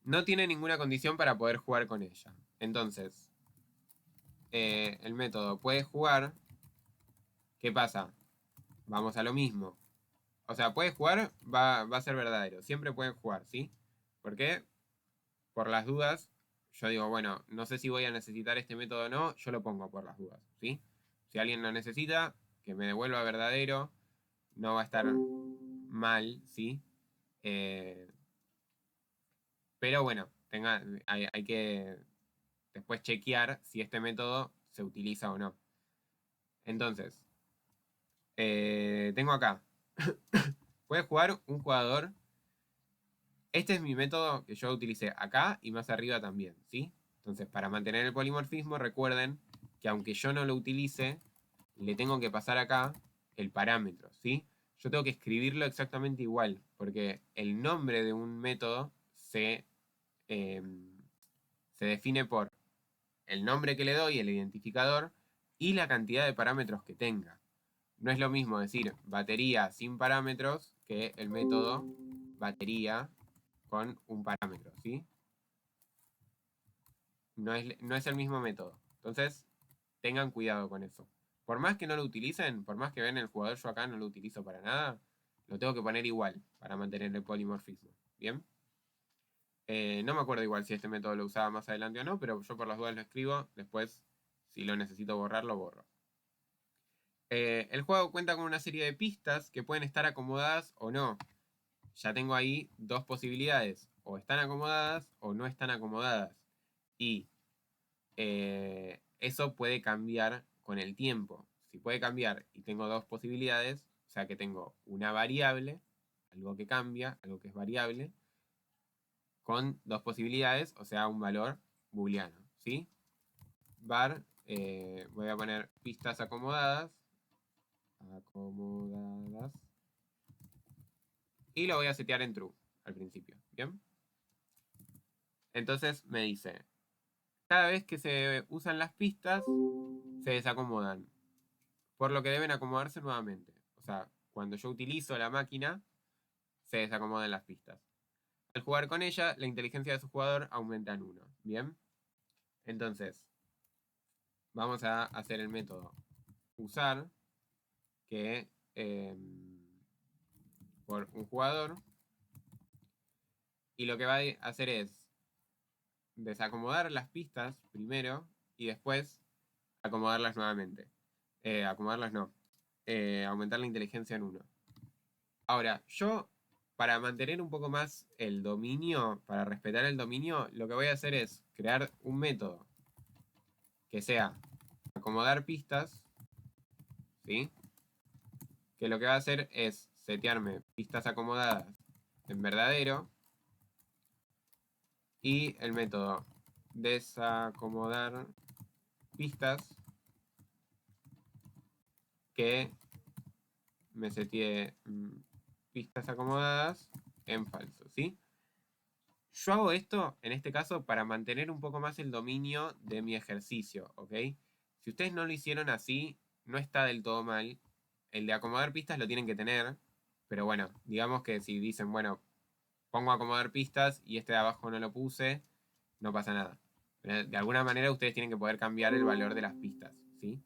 No tiene ninguna condición para poder jugar con ella. Entonces, el método puede jugar. ¿Qué pasa? Vamos a lo mismo. O sea, puede jugar, va a ser verdadero. Siempre pueden jugar, ¿sí? ¿Por qué? Por las dudas, yo digo, bueno, no sé si voy a necesitar este método o no, yo lo pongo por las dudas, ¿sí? Si alguien lo necesita, que me devuelva verdadero, no va a estar mal, ¿sí? Eh, pero bueno, hay que después chequear si este método se utiliza o no. Entonces, tengo acá. Puede jugar un jugador. Este es mi método que yo utilicé acá y más arriba también, ¿sí? Entonces, para mantener el polimorfismo, recuerden que aunque yo no lo utilice, le tengo que pasar acá el parámetro, ¿sí? Yo tengo que escribirlo exactamente igual, porque el nombre de un método eh, se define por el nombre que le doy, el identificador, y la cantidad de parámetros que tenga. No es lo mismo decir batería sin parámetros que el método batería con un parámetro, ¿sí? No es el mismo método. Entonces, tengan cuidado con eso. Por más que no lo utilicen, por más que ven el jugador, yo acá no lo utilizo para nada, lo tengo que poner igual para mantener el polimorfismo. ¿Bien? No me acuerdo igual si este método lo usaba más adelante o no, pero yo por las dudas lo escribo. Después, si lo necesito borrar, lo borro. El juego cuenta con una serie de pistas que pueden estar acomodadas o no. Ya tengo ahí dos posibilidades. O están acomodadas o no están acomodadas. Y eso puede cambiar con el tiempo. Si puede cambiar y tengo dos posibilidades, o sea que tengo una variable, algo que cambia, algo que es variable, con dos posibilidades, o sea un valor booleano. ¿Sí? Var, voy a poner pistas acomodadas. Acomodadas. Y lo voy a setear en true al principio. ¿Bien? Entonces me dice, cada vez que se usan las pistas, se desacomodan. Por lo que deben acomodarse nuevamente. O sea, cuando yo utilizo la máquina, se desacomodan las pistas. Al jugar con ella, la inteligencia de su jugador aumenta en 1. ¿Bien? Entonces, vamos a hacer el método usar, que por un jugador. Y lo que va a hacer es desacomodar las pistas primero y después acomodarlas nuevamente. Acomodarlas no. Aumentar la inteligencia en 1. Ahora, yo, para mantener un poco más el dominio, para respetar el dominio, lo que voy a hacer es crear un método que sea acomodar pistas, ¿sí? Que lo que va a hacer es setearme pistas acomodadas en verdadero y el método desacomodar pistas que me setee pistas acomodadas en falso, ¿sí? Yo hago esto, en este caso, para mantener un poco más el dominio de mi ejercicio, ¿ok? Si ustedes no lo hicieron así, no está del todo mal. El de acomodar pistas lo tienen que tener, pero bueno, digamos que si dicen, bueno, pongo a acomodar pistas y este de abajo no lo puse, no pasa nada. Pero de alguna manera ustedes tienen que poder cambiar el valor de las pistas, ¿sí?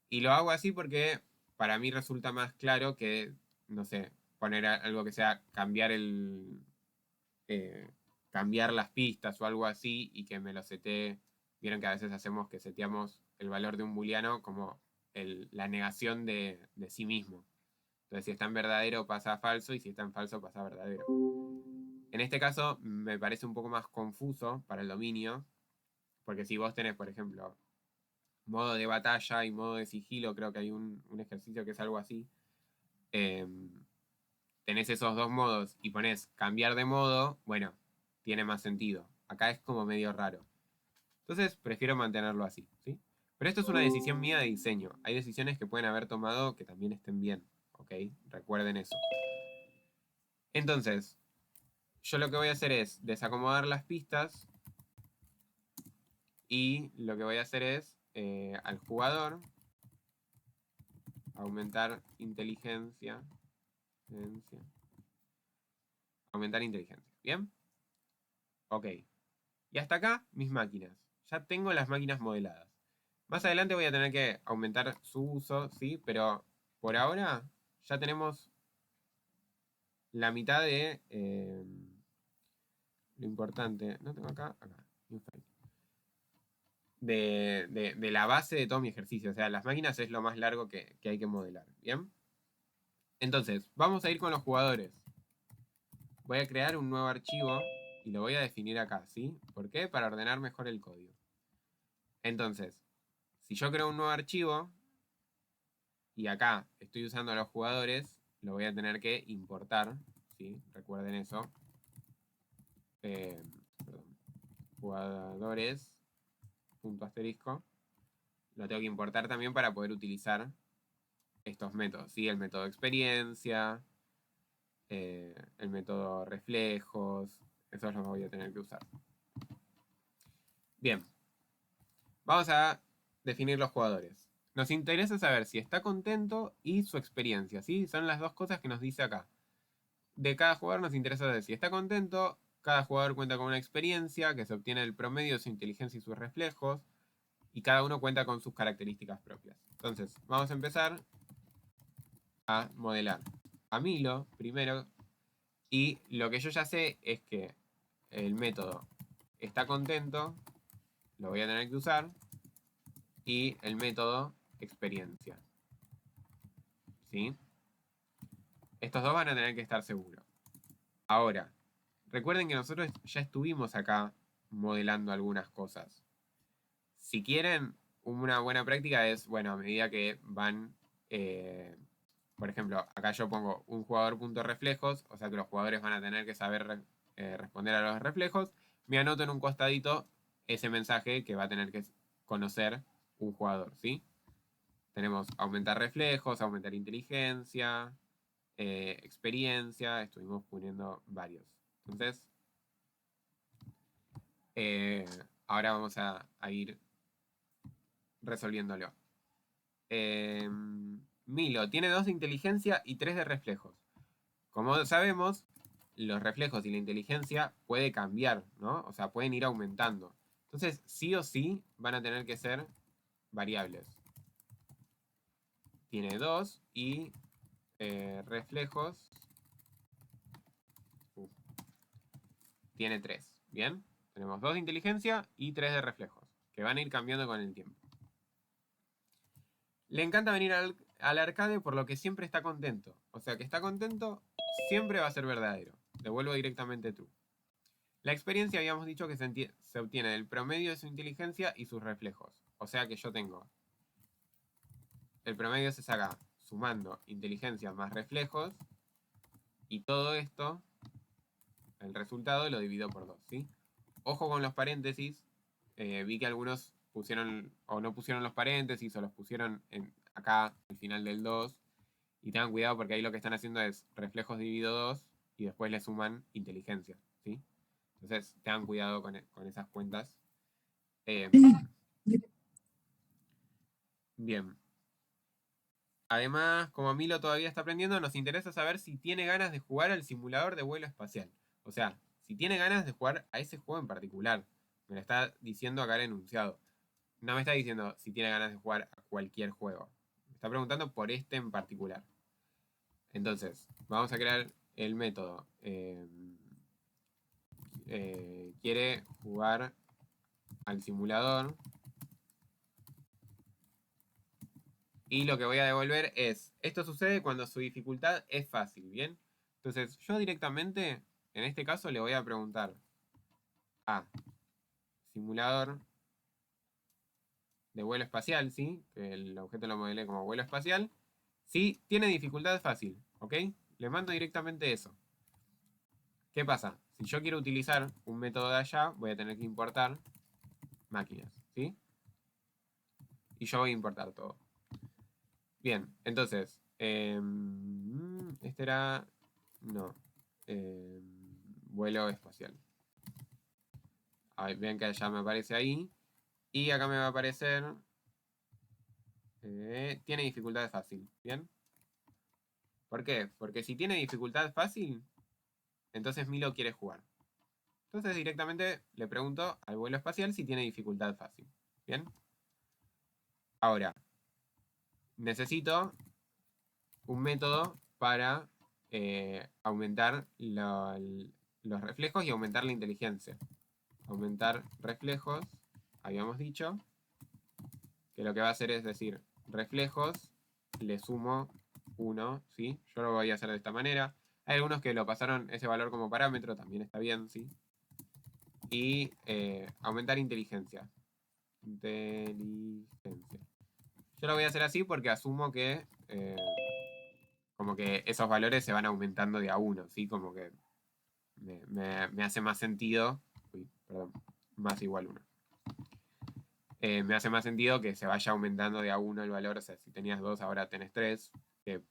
Y lo hago así porque para mí resulta más claro que, no sé, poner algo que sea cambiar cambiar las pistas o algo así y que me lo setee. Vieron que a veces hacemos que seteamos el valor de un booleano como la negación de sí mismo. Entonces, si está en verdadero pasa a falso y si está en falso pasa a verdadero. En este caso me parece un poco más confuso para el dominio, porque si vos tenés, por ejemplo, modo de batalla y modo de sigilo, creo que hay un ejercicio que es algo así. Tenés esos dos modos y ponés cambiar de modo, bueno, tiene más sentido. Acá es como medio raro. Entonces prefiero mantenerlo así, ¿sí? Pero esto es una decisión mía de diseño. Hay decisiones que pueden haber tomado que también estén bien, ¿ok? Recuerden eso. Entonces, yo lo que voy a hacer es desacomodar las pistas y lo que voy a hacer es al jugador aumentar inteligencia. Aumentar inteligencia. ¿Bien? Ok. Y hasta acá mis máquinas. Ya tengo las máquinas modeladas. Más adelante voy a tener que aumentar su uso, ¿sí? Pero por ahora ya tenemos la mitad de lo importante. No tengo acá, acá. De la base de todo mi ejercicio. O sea, las máquinas es lo más largo que hay que modelar. ¿Bien? Entonces, vamos a ir con los jugadores. Voy a crear un nuevo archivo y lo voy a definir acá, ¿sí? ¿Por qué? Para ordenar mejor el código. Entonces, si yo creo un nuevo archivo y acá estoy usando a los jugadores, lo voy a tener que importar, ¿sí? Recuerden eso. Perdón. Jugadores, punto asterisco. Lo tengo que importar también para poder utilizar estos métodos, ¿sí? El método experiencia, el método reflejos, eso es lo que voy a tener que usar. Bien, vamos a definir los jugadores. Nos interesa saber si está contento y su experiencia, ¿sí? Son las dos cosas que nos dice acá. De cada jugador nos interesa saber si está contento. Cada jugador cuenta con una experiencia que se obtiene del promedio de su inteligencia y sus reflejos. Y cada uno cuenta con sus características propias. Entonces, vamos a empezar a modelar a Milo primero. Y lo que yo ya sé es que el método está contento, lo voy a tener que usar. Y el método experiencia. ¿Sí? Estos dos van a tener que estar seguros. Ahora, recuerden que nosotros ya estuvimos acá modelando algunas cosas. Si quieren, una buena práctica es, bueno, a medida que van, por ejemplo, acá yo pongo un jugador.reflejos, o sea que los jugadores van a tener que saber responder a los reflejos. Me anoto en un costadito ese mensaje que va a tener que conocer un jugador, ¿sí? Tenemos aumentar reflejos, aumentar inteligencia, experiencia, estuvimos poniendo varios. Entonces, ahora vamos a ir resolviéndolo. Milo tiene 2 de inteligencia y 3 de reflejos. Como sabemos, los reflejos y la inteligencia puede cambiar, ¿no? O sea, pueden ir aumentando. Entonces, sí o sí van a tener que ser variables. Tiene 2 y reflejos. Tiene 3. ¿Bien? Tenemos 2 de inteligencia y 3 de reflejos, que van a ir cambiando con el tiempo. Le encanta venir al arcade por lo que siempre está contento. O sea que está contento siempre va a ser verdadero. Devuelvo directamente true. La experiencia habíamos dicho que se obtiene del promedio de su inteligencia y sus reflejos. O sea que yo tengo... El promedio se saca sumando inteligencia más reflejos. Y todo esto, el resultado lo divido por 2, ¿sí? Ojo con los paréntesis. Vi que algunos pusieron o no pusieron los paréntesis o los pusieron acá al final del 2. Y tengan cuidado porque ahí lo que están haciendo es reflejos dividido 2 y después le suman inteligencia, ¿sí? Entonces tengan cuidado con esas cuentas. Bien. Además, como Milo todavía está aprendiendo, nos interesa saber si tiene ganas de jugar al simulador de vuelo espacial. O sea, si tiene ganas de jugar a ese juego en particular. Me lo está diciendo acá el enunciado. No me está diciendo si tiene ganas de jugar a cualquier juego. Me está preguntando por este en particular. Entonces, vamos a crear el método. Quiere jugar al simulador. Y lo que voy a devolver es, esto sucede cuando su dificultad es fácil, ¿bien? Entonces, yo directamente, en este caso, le voy a preguntar a simulador de vuelo espacial, ¿sí? Que el objeto lo modelé como vuelo espacial. Si tiene dificultad fácil, ¿ok? Le mando directamente eso. ¿Qué pasa? Si yo quiero utilizar un método de allá, voy a tener que importar máquinas, ¿sí? Y yo voy a importar todo. Bien, entonces, este era, no, vuelo espacial. Vean que ya me aparece ahí. Y acá me va a aparecer, tiene dificultad fácil, ¿bien? ¿Por qué? Porque si tiene dificultad fácil, entonces Milo quiere jugar. Entonces directamente le pregunto al vuelo espacial si tiene dificultad fácil, ¿bien? Ahora, necesito un método para aumentar los reflejos y aumentar la inteligencia. Aumentar reflejos, habíamos dicho, que lo que va a hacer es decir, reflejos, le sumo 1, ¿sí? Yo lo voy a hacer de esta manera. Hay algunos que lo pasaron ese valor como parámetro, también está bien, ¿sí? Y aumentar inteligencia. Inteligencia. Yo lo voy a hacer así porque asumo que como que esos valores se van aumentando de a uno, ¿sí? Como que me hace más sentido. Uy, perdón. Más igual 1. Me hace más sentido que se vaya aumentando de a uno el valor. O sea, si tenías 2, ahora tenés 3. Que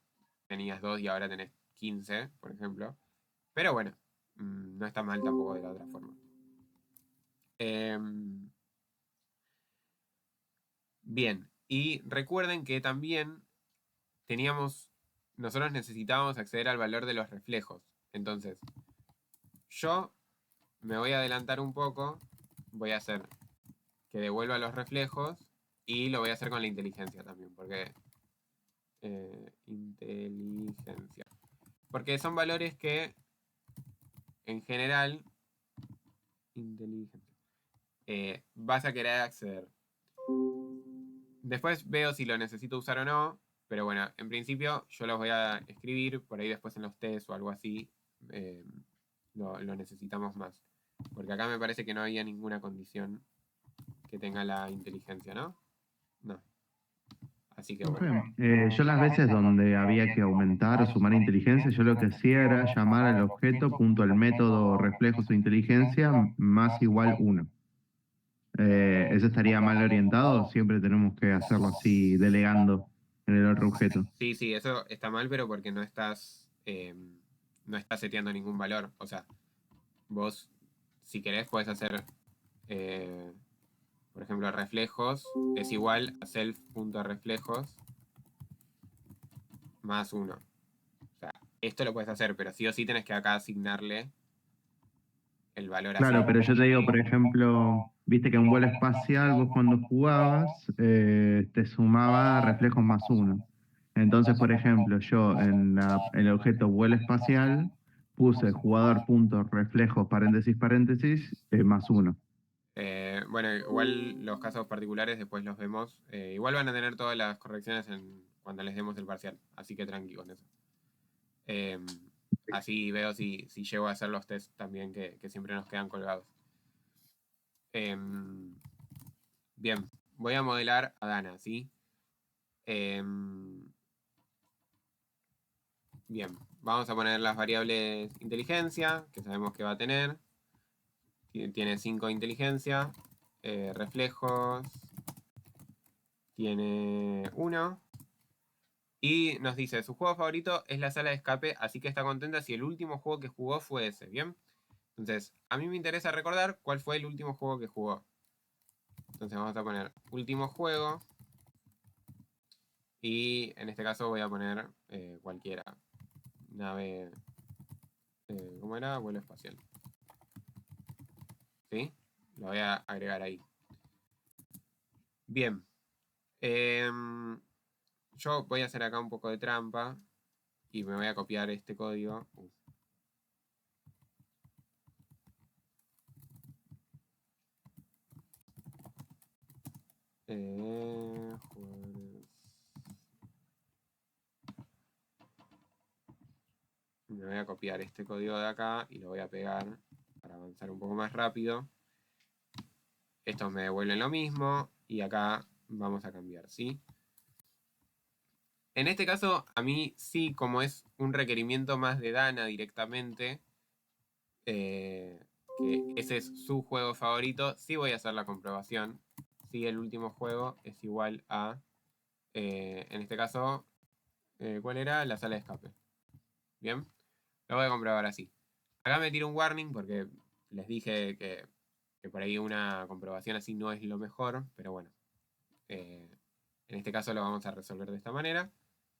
tenías 2 y ahora tenés 15, por ejemplo. Pero bueno, no está mal tampoco de la otra forma. Bien, y recuerden que también nosotros necesitábamos acceder al valor de los reflejos. Entonces, yo me voy a adelantar un poco, voy a hacer que devuelva los reflejos y lo voy a hacer con la inteligencia también, porque inteligencia. Porque son valores que en general inteligencia vas a querer acceder. Después veo si lo necesito usar o no, pero bueno, en principio yo los voy a escribir, por ahí después en los tests o algo así lo necesitamos más. Porque acá me parece que no había ninguna condición que tenga la inteligencia, ¿no? No. Así que bueno. Yo las veces donde había que aumentar o sumar inteligencia, yo lo que hacía era llamar al objeto punto al método reflejos o inteligencia más igual 1. ¿Eso estaría mal orientado? Siempre tenemos que hacerlo así, delegando en el otro objeto. Sí, eso está mal, pero porque no estás seteando ningún valor. O sea, vos, si querés, podés hacer, por ejemplo, reflejos es igual a self.reflejos más 1. O sea, esto lo puedes hacer, pero sí o sí tenés que acá asignarle el valor así. Claro, pero yo te digo, por ejemplo, viste que en vuelo espacial vos cuando jugabas te sumaba reflejos más 1. Entonces, por ejemplo, yo en el objeto vuelo espacial puse jugador.reflejos paréntesis más 1. Bueno, igual los casos particulares después los vemos. Igual van a tener todas las correcciones cuando les demos el parcial. Así que tranqui con eso. Así veo si llego a hacer los tests también que siempre nos quedan colgados. Bien, voy a modelar a Dana, ¿sí? Bien, vamos a poner las variables inteligencia, que sabemos que va a tener. Tiene 5 de inteligencia. Reflejos. Tiene 1. Y nos dice, su juego favorito es la sala de escape, así que está contenta si el último juego que jugó fue ese, ¿bien? Entonces, a mí me interesa recordar cuál fue el último juego que jugó. Entonces vamos a poner último juego. Y en este caso voy a poner cualquiera. Nave... ¿cómo era? Vuelo espacial. ¿Sí? Lo voy a agregar ahí. Bien. Yo voy a hacer acá un poco de trampa. Y me voy a copiar este código. Me voy a copiar este código de acá y lo voy a pegar para avanzar un poco más rápido. Estos me devuelven lo mismo y acá vamos a cambiar, ¿sí? En este caso, a mí sí, como es un requerimiento más de Dana directamente, que ese es su juego favorito, sí voy a hacer la comprobación. Si el último juego es igual a, en este caso, ¿cuál era? La sala de escape. Bien, lo voy a comprobar así. Acá me tiro un warning porque les dije que por ahí una comprobación así no es lo mejor, pero bueno. En este caso lo vamos a resolver de esta manera.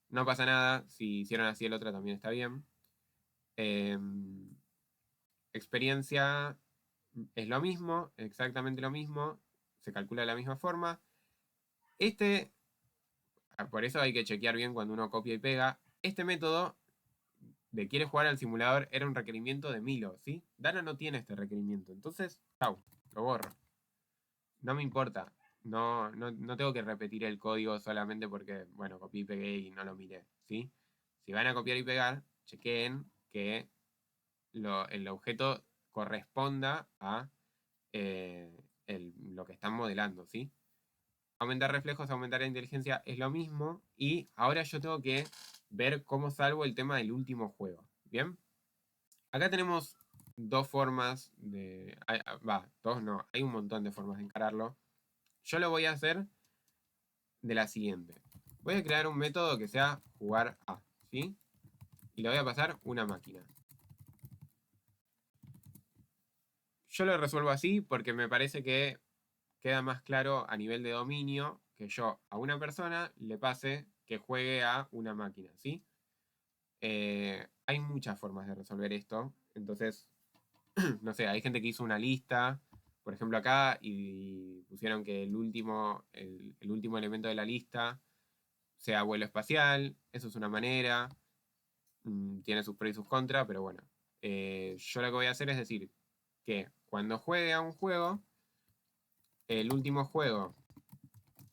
No pasa nada, si hicieron así el otro también está bien. Experiencia es lo mismo, exactamente lo mismo, se calcula de la misma forma. Por eso hay que chequear bien cuando uno copia y pega. Este método de quiere jugar al simulador era un requerimiento de Milo, ¿sí? Dana no tiene este requerimiento, entonces, chau, lo borro. No me importa. No tengo que repetir el código solamente porque, bueno, copié y pegué y no lo miré, ¿sí? Si van a copiar y pegar, chequeen que el objeto corresponda a lo que están modelando, ¿sí? Aumentar reflejos, aumentar la inteligencia es lo mismo. Y ahora yo tengo que ver cómo salvo el tema del último juego, ¿bien? Acá tenemos dos formas de... dos no, hay un montón de formas de encararlo. Yo lo voy a hacer de la siguiente. Voy a crear un método que sea jugar a, ¿sí? Y le voy a pasar una máquina. Yo lo resuelvo así porque me parece que queda más claro a nivel de dominio que yo a una persona le pase que juegue a una máquina, ¿sí? Hay muchas formas de resolver esto. Entonces, no sé, hay gente que hizo una lista, por ejemplo acá, y pusieron que el último elemento de la lista sea vuelo espacial. Eso es una manera. Tiene sus pros y sus contras, pero bueno. Yo lo que voy a hacer es decir que cuando juegue a un juego, el último juego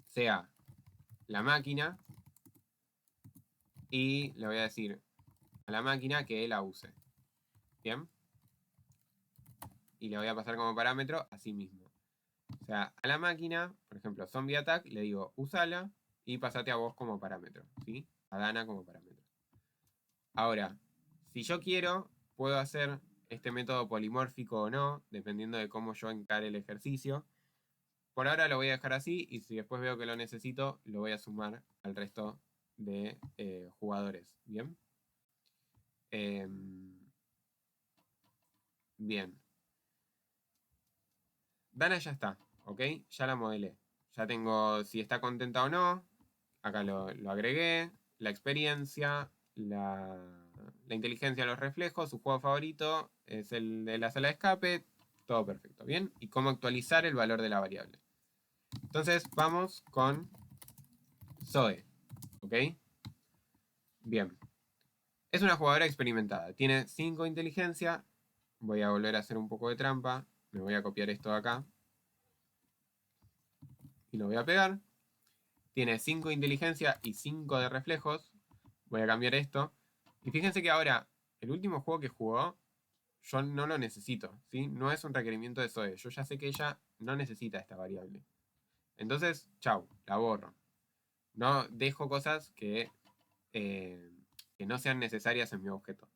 sea la máquina y le voy a decir a la máquina que la use. ¿Bien? Y le voy a pasar como parámetro así mismo. O sea, a la máquina, por ejemplo, Zombie Attack, le digo usala y pasate a vos como parámetro, ¿sí? A Dana como parámetro. Ahora, si yo quiero, puedo hacer este método polimórfico o no, dependiendo de cómo yo encare el ejercicio. Por ahora lo voy a dejar así y si después veo que lo necesito, lo voy a sumar al resto de jugadores. ¿Bien? Bien. Dana ya está, ¿ok? Ya la modelé. Ya tengo si está contenta o no. Acá lo agregué. La experiencia, la inteligencia, los reflejos, su juego favorito es el de la sala de escape. Todo perfecto, ¿bien? Y cómo actualizar el valor de la variable. Entonces vamos con Zoe, ¿ok? Bien. Es una jugadora experimentada. Tiene 5 inteligencia. Voy a volver a hacer un poco de trampa. Me voy a copiar esto de acá. Y lo voy a pegar. Tiene 5 de inteligencia y 5 de reflejos. Voy a cambiar esto. Y fíjense que ahora, el último juego que jugó, yo no lo necesito, ¿sí? No es un requerimiento de Zoe. Yo ya sé que ella no necesita esta variable. Entonces, chau, la borro. No dejo cosas que no sean necesarias en mi objeto.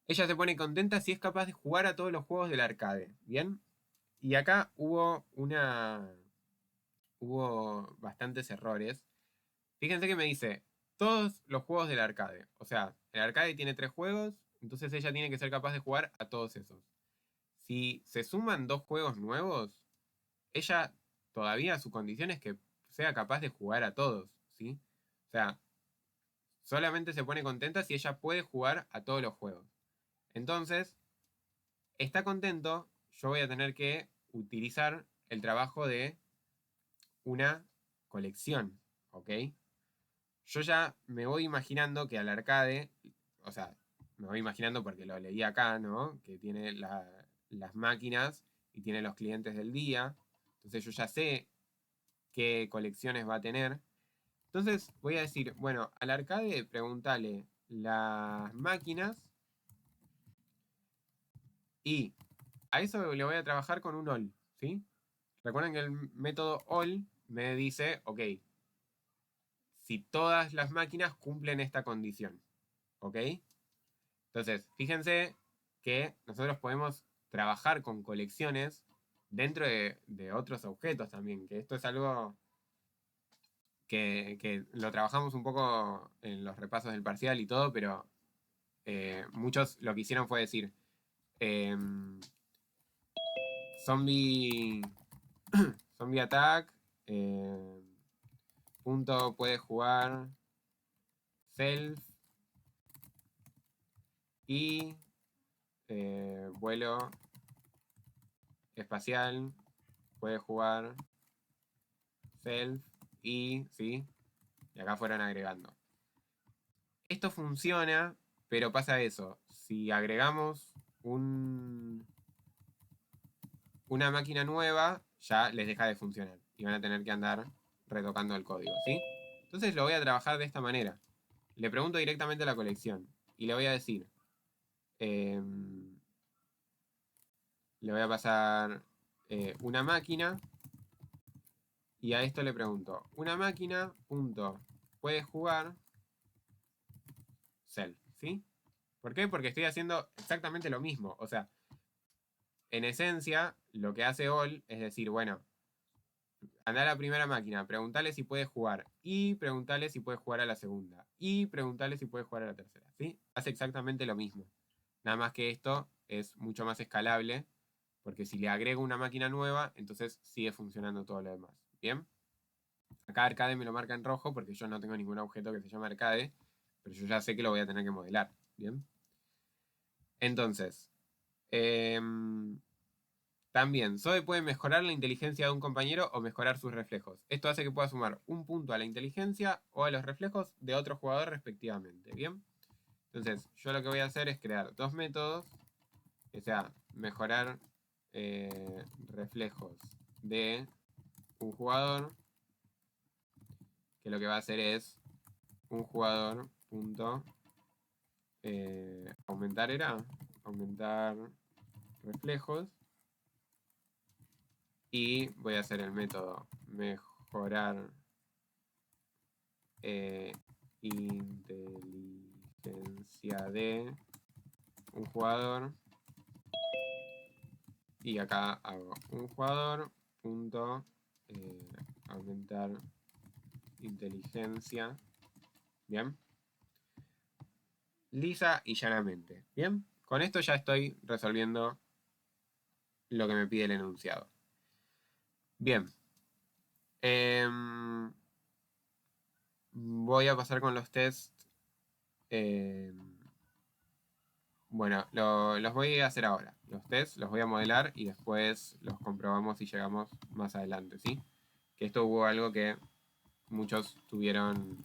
Ella se pone contenta si es capaz de jugar a todos los juegos del arcade, ¿bien? Y acá hubo bastantes errores. Fíjense que me dice, todos los juegos del arcade. O sea, el arcade tiene 3 juegos, entonces ella tiene que ser capaz de jugar a todos esos. Si se suman 2 juegos nuevos, ella todavía su condición es que sea capaz de jugar a todos, ¿sí? O sea, solamente se pone contenta si ella puede jugar a todos los juegos. Entonces, está contento, yo voy a tener que utilizar el trabajo de una colección, ¿ok? Yo ya me voy imaginando que al arcade, o sea, me voy imaginando porque lo leí acá, ¿no? Que tiene las máquinas y tiene los clientes del día. Entonces yo ya sé qué colecciones va a tener. Entonces voy a decir, bueno, al arcade preguntale las máquinas y a eso le voy a trabajar con un all, ¿sí? Recuerden que el método all me dice, ok, si todas las máquinas cumplen esta condición, ¿ok? Entonces, fíjense que nosotros podemos trabajar con colecciones dentro de otros objetos también, que esto es algo que lo trabajamos un poco en los repasos del parcial y todo, pero muchos lo que hicieron fue decir, zombie, zombie attack, punto puede jugar self y vuelo espacial puede jugar self y, ¿sí? Y acá fueron agregando. Esto funciona, pero pasa eso. Si agregamos una máquina nueva, ya les deja de funcionar. Y van a tener que andar retocando el código, ¿sí? Entonces lo voy a trabajar de esta manera. Le pregunto directamente a la colección. Y le voy a decir... le voy a pasar una máquina. Y a esto le pregunto, una máquina, punto, puede jugar self, ¿sí? ¿Por qué? Porque estoy haciendo exactamente lo mismo. O sea, en esencia, lo que hace all es decir, bueno, anda a la primera máquina, preguntale si puede jugar. Y preguntale si puede jugar a la segunda. Y preguntale si puede jugar a la tercera, ¿sí? Hace exactamente lo mismo. Nada más que esto es mucho más escalable. Porque si le agrego una máquina nueva, entonces sigue funcionando todo lo demás. ¿Bien? Acá arcade me lo marca en rojo porque yo no tengo ningún objeto que se llame arcade, pero yo ya sé que lo voy a tener que modelar. ¿Bien? Entonces, también, Zoe puede mejorar la inteligencia de un compañero o mejorar sus reflejos. Esto hace que pueda sumar un punto a la inteligencia o a los reflejos de otro jugador respectivamente. ¿Bien? Entonces, yo lo que voy a hacer es crear dos métodos, que sea mejorar reflejos de un jugador, que lo que va a hacer es un jugador punto aumentar reflejos, y voy a hacer el método mejorar inteligencia de un jugador, y acá hago un jugador punto aumentar inteligencia. Bien, lisa y llanamente. Bien, con esto ya estoy resolviendo lo que me pide el enunciado. Bien, voy a pasar con los tests. Bueno, los voy a hacer ahora. Los tests los voy a modelar y después los comprobamos y llegamos más adelante, ¿sí? Que esto hubo algo que muchos tuvieron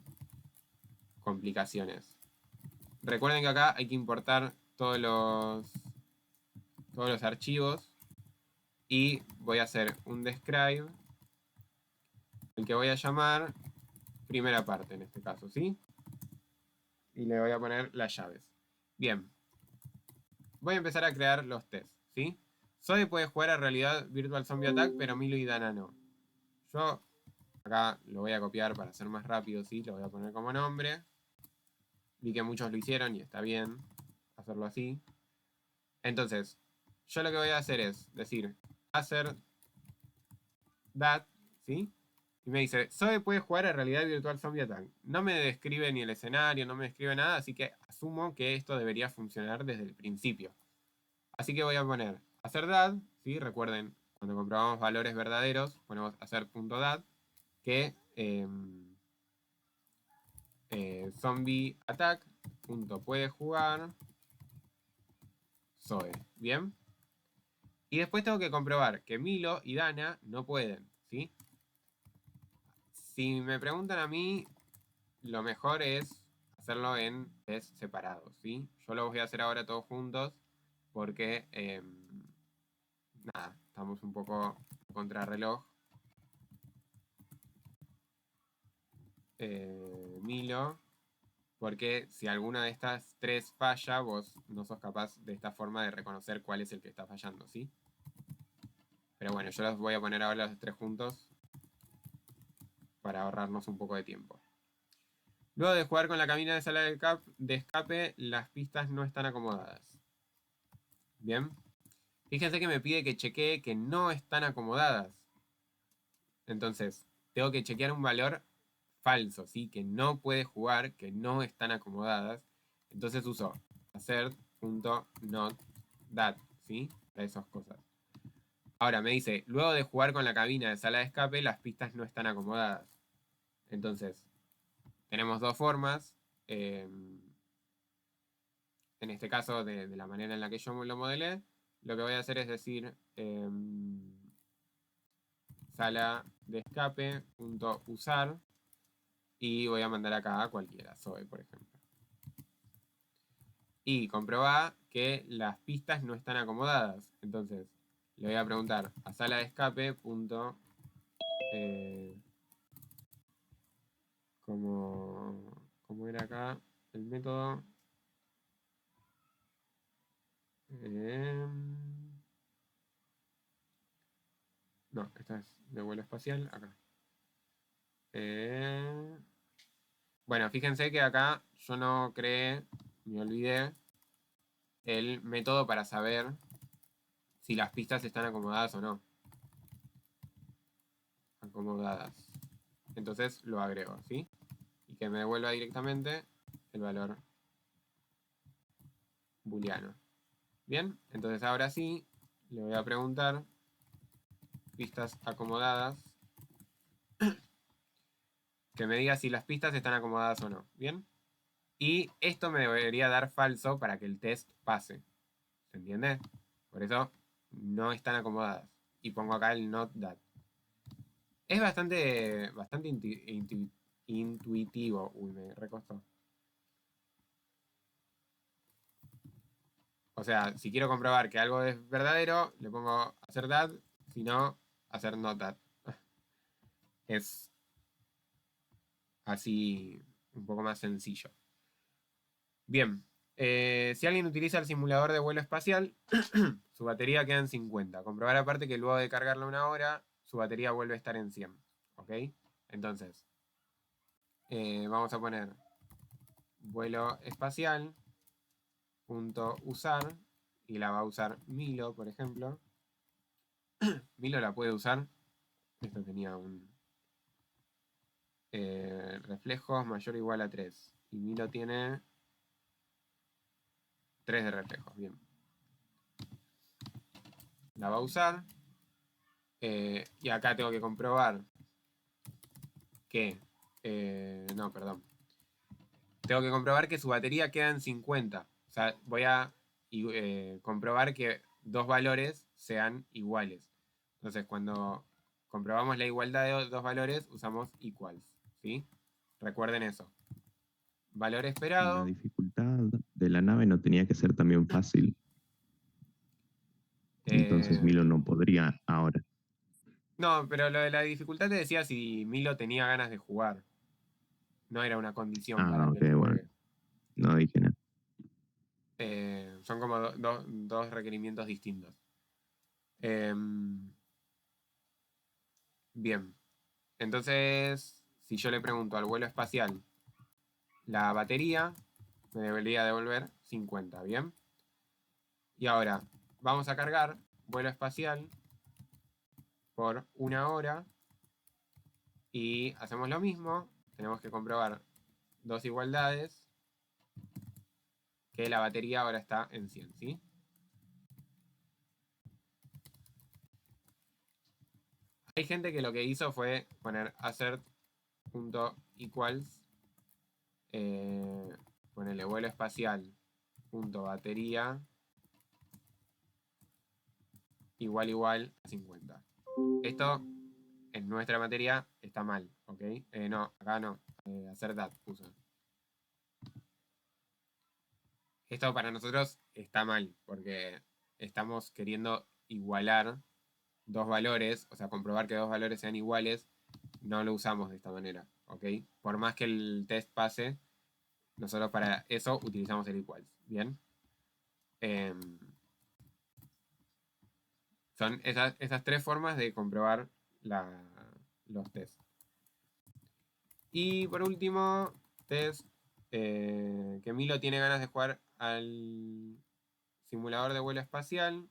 complicaciones. Recuerden que acá hay que importar todos los archivos y voy a hacer un describe, el que voy a llamar primera parte en este caso, ¿sí? Y le voy a poner las llaves. Bien. Voy a empezar a crear los tests, ¿sí? Zoe puede jugar a realidad Virtual Zombie Attack, pero Milo y Dana no. Yo acá lo voy a copiar para hacer más rápido, ¿sí? Lo voy a poner como nombre. Vi que muchos lo hicieron y está bien hacerlo así. Entonces, yo lo que voy a hacer es decir, hacer that, ¿sí? Y me dice, Zoe puede jugar a realidad virtual Zombie Attack. No me describe ni el escenario, no me describe nada, así que asumo que esto debería funcionar desde el principio. Así que voy a poner hacer that, ¿sí? Recuerden, cuando comprobamos valores verdaderos, ponemos hacer.dat, que zombie attack punto puede jugar Zoe. Bien. Y después tengo que comprobar que Milo y Dana no pueden, ¿sí? Si me preguntan a mí, lo mejor es hacerlo en test separados, ¿sí? Yo lo voy a hacer ahora todos juntos porque, nada, estamos un poco contrarreloj. Milo, porque si alguna de estas tres falla, vos no sos capaz de esta forma de reconocer cuál es el que está fallando, ¿sí? Pero bueno, yo los voy a poner ahora los tres juntos para ahorrarnos un poco de tiempo. Luego de jugar con la cabina de sala de escape, las pistas no están acomodadas. Bien. Fíjense que me pide que chequee que no están acomodadas. Entonces, tengo que chequear un valor falso, ¿sí? Que no puede jugar, que no están acomodadas. Entonces uso assert.not_that, ¿sí? Para esas cosas. Ahora me dice, luego de jugar con la cabina de sala de escape, las pistas no están acomodadas. Entonces, tenemos dos formas. En este caso, de la manera en la que yo lo modelé, lo que voy a hacer es decir sala de escape punto usar y voy a mandar acá a cualquiera, Zoe, por ejemplo. Y comprobar que las pistas no están acomodadas. Entonces, le voy a preguntar a sala de escape punto como era acá el método. No, esta es de vuelo espacial, acá. Bueno, fíjense que acá yo no creé, me olvidé, el método para saber si las pistas están acomodadas o no. Acomodadas. Entonces lo agrego, ¿sí? Y que me devuelva directamente el valor booleano. Bien, entonces ahora sí, le voy a preguntar pistas acomodadas. Que me diga si las pistas están acomodadas o no. ¿Bien? Y esto me debería dar falso para que el test pase. ¿Se entiende? Por eso no están acomodadas. Y pongo acá el not that. Es bastante intuitivo. Uy, me recostó. O sea, si quiero comprobar que algo es verdadero, le pongo hacer that. Si no, hacer not that. Es así un poco más sencillo. Bien. Si alguien utiliza el simulador de vuelo espacial, su batería queda en 50. Comprobar aparte que luego de cargarla una hora, su batería vuelve a estar en 100. ¿Ok? Entonces, vamos a poner vuelo espacial punto usar y la va a usar Milo, por ejemplo. Milo la puede usar. Esto tenía un reflejos mayor o igual a 3. Y Milo tiene 3 de reflejos. Bien. La va a usar. Y acá tengo que comprobar que... no, perdón. Tengo que comprobar que su batería queda en 50. O sea, voy a comprobar que dos valores sean iguales. Entonces, cuando comprobamos la igualdad de dos valores, usamos equals. ¿Sí? Recuerden eso. Valor Y la esperado. dificultad de la nave no tenía que ser también fácil. Entonces Milo no podría ahora. No, pero lo de la dificultad te decía si Milo tenía ganas de jugar. No era una condición para Ah, que ok, él bueno. juegue. No dije nada. Son como dos requerimientos distintos. Bien. Entonces, si yo le pregunto al vuelo espacial la batería, me debería devolver 50, ¿bien? Y ahora, vamos a cargar vuelo espacial por una hora y hacemos lo mismo. Tenemos que comprobar dos igualdades, que la batería ahora está en 100, ¿sí? Hay gente que lo que hizo fue poner assert.equals Ponele vuelo espacial punto batería igual a 50. Esto en nuestra materia está mal, ¿ok? No, acá no. Hacer that puse. Esto para nosotros está mal, porque estamos queriendo igualar dos valores, o sea, comprobar que dos valores sean iguales, no lo usamos de esta manera, ¿ok? Por más que el test pase, nosotros para eso utilizamos el equals, ¿bien? Son esas tres formas de comprobar los tests. Y por último, test que Milo tiene ganas de jugar al simulador de vuelo espacial.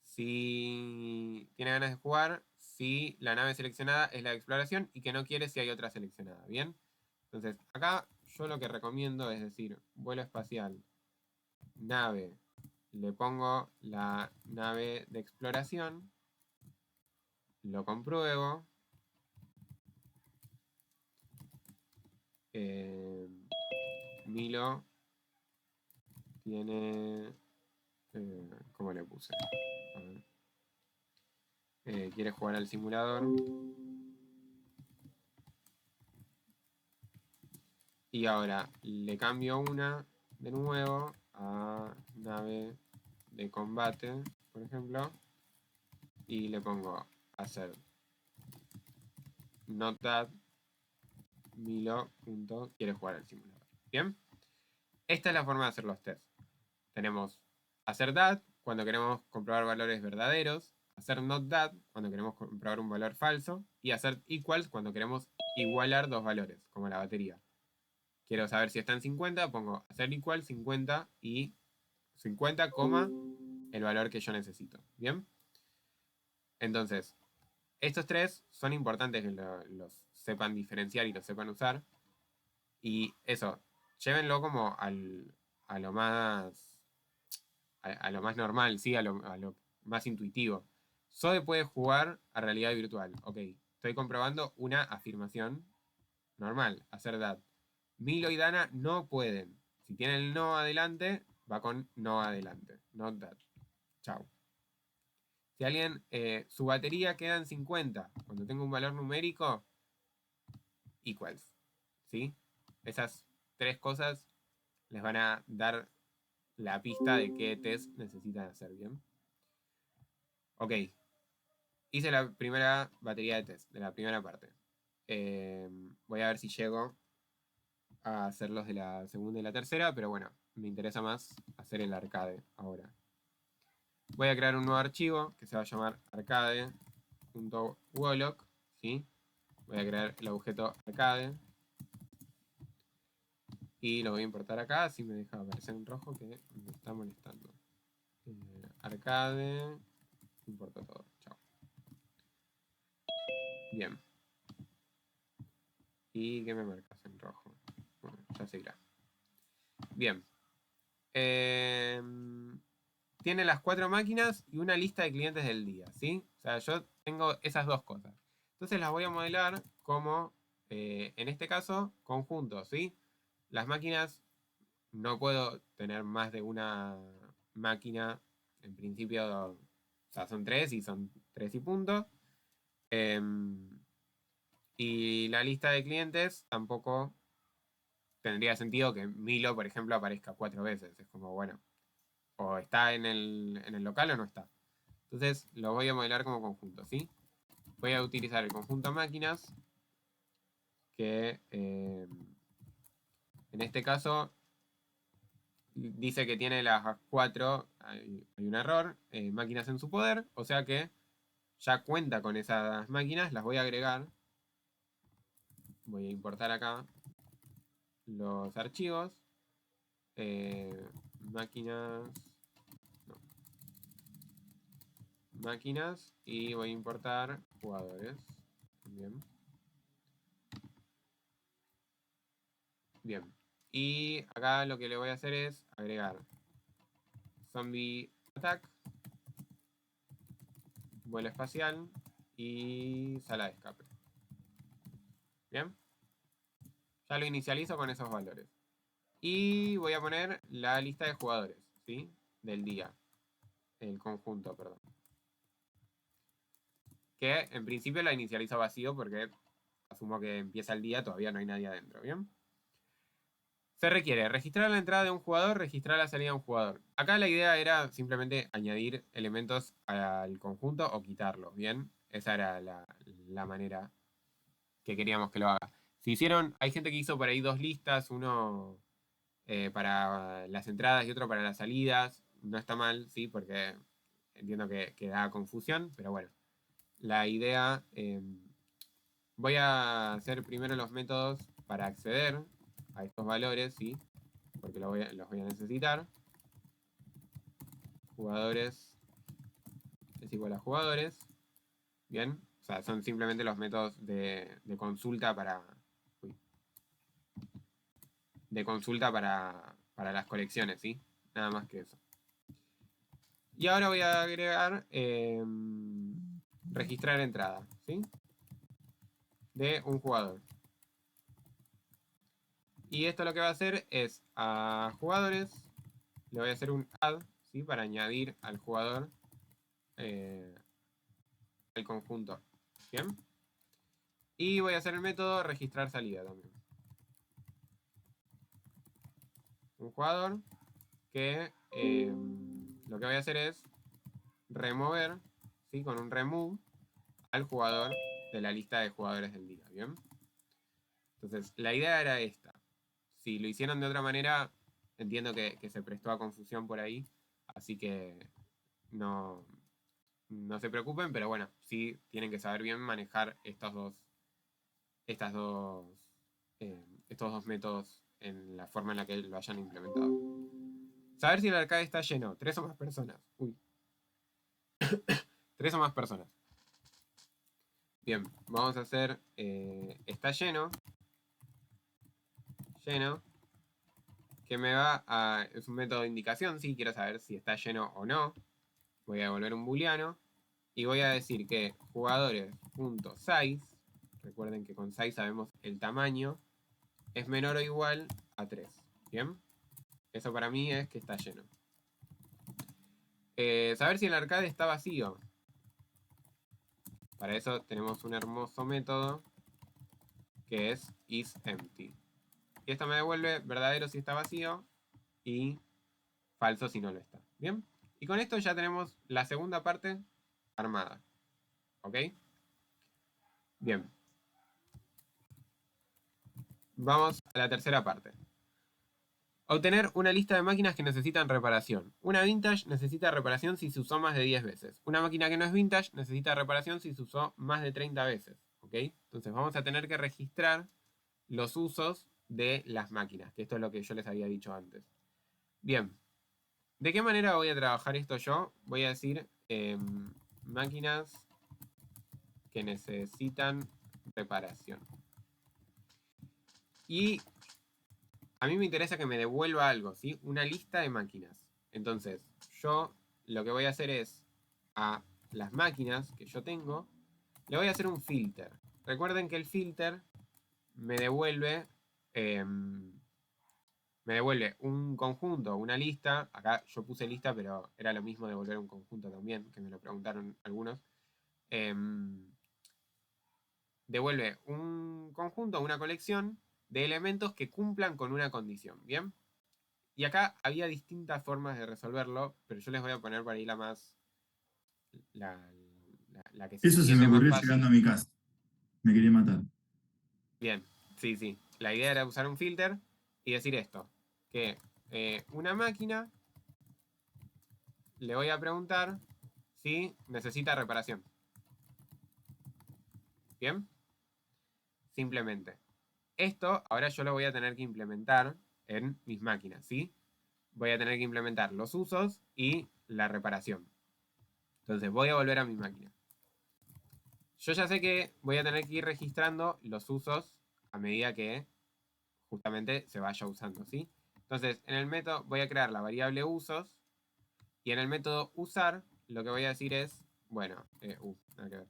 Si tiene ganas de jugar, si la nave seleccionada es la de exploración y que no quiere si hay otra seleccionada, ¿bien? Entonces, acá yo lo que recomiendo es decir, vuelo espacial, nave, le pongo la nave de exploración, lo compruebo, Milo tiene, ¿cómo le puse? A ver. Quiere jugar al simulador. Y ahora le cambio una de nuevo a nave de combate, por ejemplo. Y le pongo hacer not that Milo quiere jugar al simulador. ¿Bien? Esta es la forma de hacer los tests. Tenemos hacer that cuando queremos comprobar valores verdaderos, hacer not that cuando queremos comprobar un valor falso y hacer equals cuando queremos igualar dos valores, como la batería. Quiero saber si está en 50, pongo hacer equal 50 y 50, el valor que yo necesito. ¿Bien? Entonces, estos tres son importantes que los sepan diferenciar y los sepan usar. Y eso, llévenlo como a lo más normal, ¿sí? A lo más intuitivo. Zoe puede jugar a realidad virtual. Ok, estoy comprobando una afirmación normal, hacer that. Milo y Dana no pueden. Si tienen el no adelante, va con no adelante. Not that. Chao. Si alguien, su batería queda en 50, cuando tengo un valor numérico, equals. ¿Sí? Esas tres cosas les van a dar la pista de qué test necesitan hacer, ¿bien? Ok. Hice la primera batería de test, de la primera parte. Voy a ver si llego a hacer los de la segunda y la tercera, pero bueno, me interesa más hacer el arcade ahora. Voy a crear un nuevo archivo que se va a llamar arcade.walloc, ¿sí? Voy a crear el objeto arcade y lo voy a importar acá, si me deja aparecer en rojo que me está molestando. Arcade, importo todo, chao. Bien. ¿Y qué me marcas en rojo? Bueno, ya se irá. Bien. Tiene las 4 máquinas y una lista de clientes del día, ¿sí? O sea, yo tengo esas dos cosas. Entonces las voy a modelar como, en este caso, conjuntos, ¿sí? Las máquinas, no puedo tener más de una máquina, en principio, o sea, son 3 y son 3 y punto. Y la lista de clientes tampoco tendría sentido que Milo, por ejemplo, aparezca 4 veces. Es como, bueno, o está en el local o no está. Entonces lo voy a modelar como conjunto, ¿sí? Voy a utilizar el conjunto máquinas, que en este caso dice que tiene las 4, hay un error, máquinas en su poder, o sea que ya cuenta con esas máquinas, las voy a agregar. Voy a importar acá los archivos. Máquinas. No. Máquinas. Y voy a importar jugadores. Bien. Bien. Y acá lo que le voy a hacer es agregar Zombie Attack, vuelo espacial y sala de escape. ¿Bien? Ya lo inicializo con esos valores. Y voy a poner la lista de jugadores, ¿sí? Del día. El conjunto, perdón. Que en principio la inicializo vacío porque asumo que empieza el día, todavía no hay nadie adentro, ¿bien? Se requiere registrar la entrada de un jugador, registrar la salida de un jugador. Acá la idea era simplemente añadir elementos al conjunto o quitarlos, ¿bien? Esa era la manera que queríamos que lo haga. Si hicieron, hay gente que hizo por ahí dos listas, uno para las entradas y otro para las salidas. No está mal, sí, porque entiendo que da confusión, pero bueno. La idea, voy a hacer primero los métodos para acceder a estos valores, ¿sí? Porque los voy a necesitar. Jugadores es igual a jugadores. Bien, o sea, son simplemente los métodos de consulta para... Uy, de consulta para las colecciones, ¿sí? Nada más que eso. Y ahora voy a agregar registrar entrada, ¿sí? De un jugador. Y esto lo que va a hacer es a jugadores, le voy a hacer un add, ¿sí? Para añadir al jugador al conjunto. ¿Bien? Y voy a hacer el método registrar salida también. Un jugador que lo que voy a hacer es remover, ¿sí? Con un remove al jugador de la lista de jugadores del día. ¿Bien? Entonces, la idea era esta. Si lo hicieron de otra manera, entiendo que se prestó a confusión por ahí. Así que no se preocupen, pero bueno, sí tienen que saber bien manejar estos dos métodos en la forma en la que lo hayan implementado. Saber si el arcade está lleno. 3 o más personas. Uy. 3 o más personas. Bien, vamos a hacer está lleno. Lleno. Que me va a... Es un método de indicación, sí, quiero saber si está lleno o no. Voy a devolver un booleano. Y voy a decir que jugadores.size, recuerden que con size sabemos el tamaño, es menor o igual a 3. ¿Bien? Eso para mí es que está lleno. Saber si el arcade está vacío. Para eso tenemos un hermoso método que es isEmpty. Y esto me devuelve verdadero si está vacío y falso si no lo está. ¿Bien? Y con esto ya tenemos la segunda parte armada. ¿Ok? Bien. Vamos a la tercera parte. Obtener una lista de máquinas que necesitan reparación. Una vintage necesita reparación si se usó más de 10 veces. Una máquina que no es vintage necesita reparación si se usó más de 30 veces. ¿Ok? Entonces vamos a tener que registrar los usos de las máquinas, que esto es lo que yo les había dicho antes. Bien. ¿De qué manera voy a trabajar esto yo? Voy a decir máquinas que necesitan reparación. Y a mí me interesa que me devuelva algo, ¿sí? Una lista de máquinas. Entonces, yo lo que voy a hacer es a las máquinas que yo tengo, le voy a hacer un filter. Recuerden que el filter me devuelve un conjunto, una lista. Acá yo puse lista, pero era lo mismo devolver un conjunto también, que me lo preguntaron algunos. Devuelve un conjunto, una colección de elementos que cumplan con una condición, ¿bien? Y acá había distintas formas de resolverlo, pero yo les voy a poner por ahí la más... La que se Eso se me entiende más ocurrió fácil. llegando a mi casa. Me quería matar. Bien, sí, sí. La idea era usar un filter y decir esto. Que una máquina le voy a preguntar si necesita reparación. ¿Bien? Simplemente. Esto ahora yo lo voy a tener que implementar en mis máquinas, ¿sí? Voy a tener que implementar los usos y la reparación. Entonces voy a volver a mi máquina. Yo ya sé que voy a tener que ir registrando los usos a medida que justamente se vaya usando, ¿sí? Entonces, en el método voy a crear la variable usos y en el método usar lo que voy a decir es, bueno, nada que ver.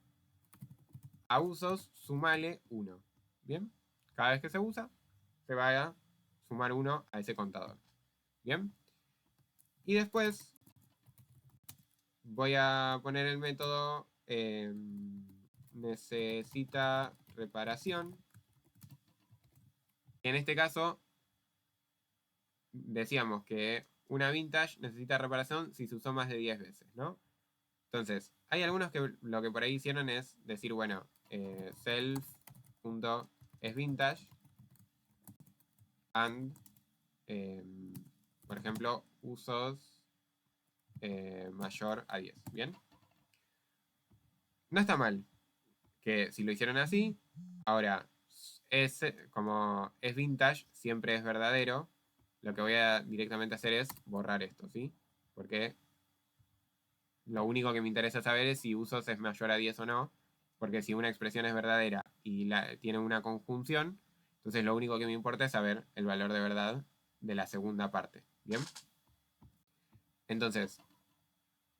A usos sumale 1, Bien, cada vez que se usa, se va a sumar 1 a ese contador. Bien, y después voy a poner el método necesita reparación. En este caso, decíamos que una vintage necesita reparación si se usó más de 10 veces, ¿no? Entonces, hay algunos que lo que por ahí hicieron es decir, bueno, self.esVintage and, por ejemplo, usos mayor a 10, ¿bien? No está mal que si lo hicieron así, ahora, como es vintage, siempre es verdadero, lo que voy a directamente hacer es borrar esto, ¿sí? Porque lo único que me interesa saber es si usos es mayor a 10 o no, porque si una expresión es verdadera y tiene una conjunción, entonces lo único que me importa es saber el valor de verdad de la segunda parte, ¿bien? Entonces,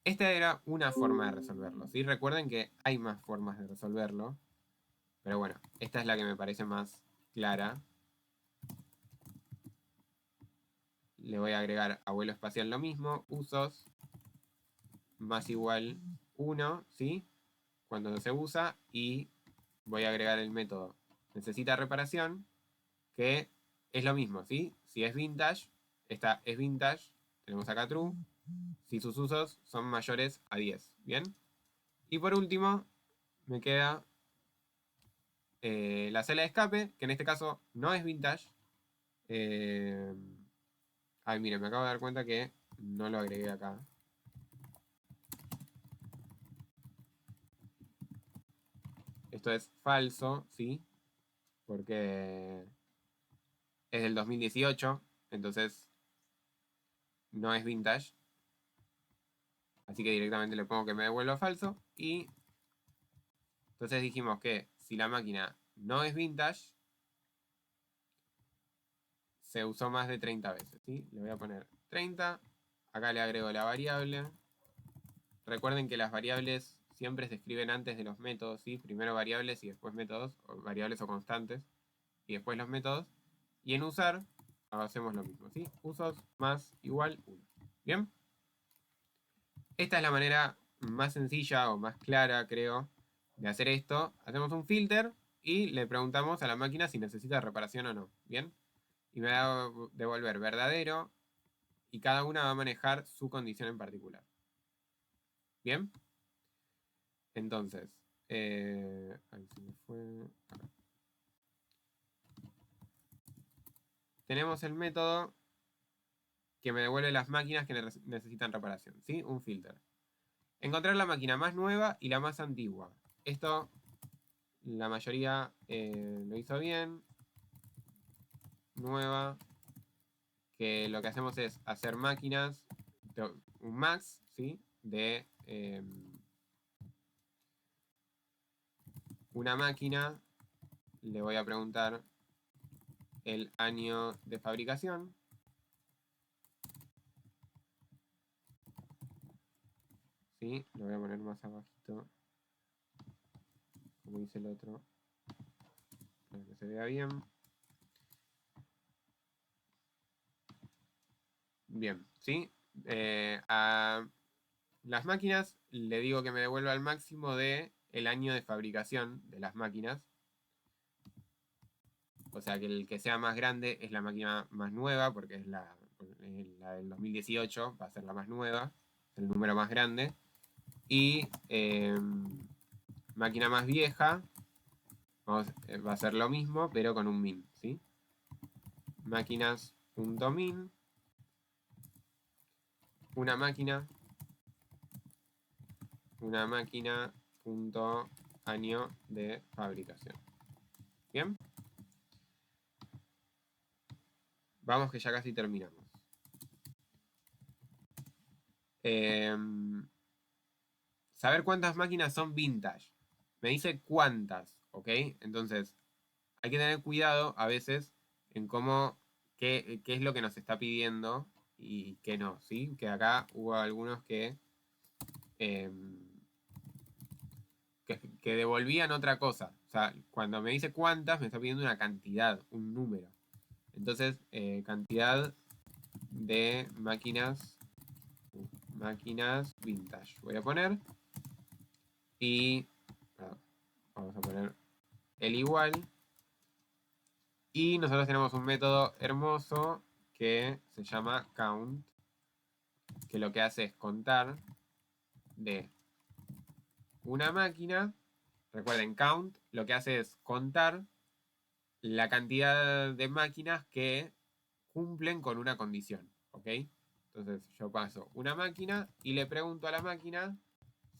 esta era una forma de resolverlo, ¿sí? Recuerden que hay más formas de resolverlo, pero bueno, esta es la que me parece más clara. Le voy a agregar abuelo espacial lo mismo, usos más igual 1, ¿sí? Cuando se usa, y voy a agregar el método necesita reparación, que es lo mismo, ¿sí? Si es vintage, esta es vintage, tenemos acá true, si sus usos son mayores a 10, ¿bien? Y por último, me queda la celda de escape, que en este caso no es vintage. Ay, miren, me acabo de dar cuenta que no lo agregué acá. Esto es falso, ¿sí? Porque es del 2018, entonces no es vintage. Así que directamente le pongo que me devuelva falso. Y entonces dijimos que si la máquina no es vintage, se usó más de 30 veces, ¿sí? Le voy a poner 30. Acá le agrego la variable. Recuerden que las variables siempre se escriben antes de los métodos, ¿sí? Primero variables y después métodos, o variables o constantes, y después los métodos. Y en usar, hacemos lo mismo, ¿sí? Usos más igual 1. ¿Bien? Esta es la manera más sencilla o más clara, creo, de hacer esto. Hacemos un filter y le preguntamos a la máquina si necesita reparación o no. ¿Bien? Y me va a devolver verdadero, y cada una va a manejar su condición en particular. ¿Bien? Entonces, ahí se me fue. Acá. Tenemos el método que me devuelve las máquinas que necesitan reparación, ¿sí? Un filter. Encontrar la máquina más nueva y la más antigua. Esto, la mayoría lo hizo bien. Nueva. Que lo que hacemos es hacer máquinas, un max, ¿sí? De una máquina. Le voy a preguntar el año de fabricación. ¿Sí? Lo voy a poner más abajito, como dice el otro, para que se vea bien. Bien, ¿sí? A las máquinas le digo que me devuelva el máximo de el año de fabricación de las máquinas. O sea que el que sea más grande es la máquina más nueva, porque es la del 2018, va a ser la más nueva, el número más grande. Y máquina más vieja, va a ser lo mismo, pero con un min, ¿sí? Máquinas.min, una máquina punto año de fabricación. ¿Bien? Vamos que ya casi terminamos. Saber cuántas máquinas son vintage. Me dice cuántas, ¿ok? Entonces, hay que tener cuidado a veces en qué es lo que nos está pidiendo y qué no, ¿sí? Que acá hubo algunos que devolvían otra cosa, sea, cuando me dice cuántas, me está pidiendo una cantidad, un número. Entonces, cantidad de máquinas vintage. Voy a poner. Y vamos a poner el igual. Y nosotros tenemos un método hermoso que se llama count, que lo que hace es contar de una máquina. Recuerden, count lo que hace es contar la cantidad de máquinas que cumplen con una condición, ¿ok? Entonces yo paso una máquina y le pregunto a la máquina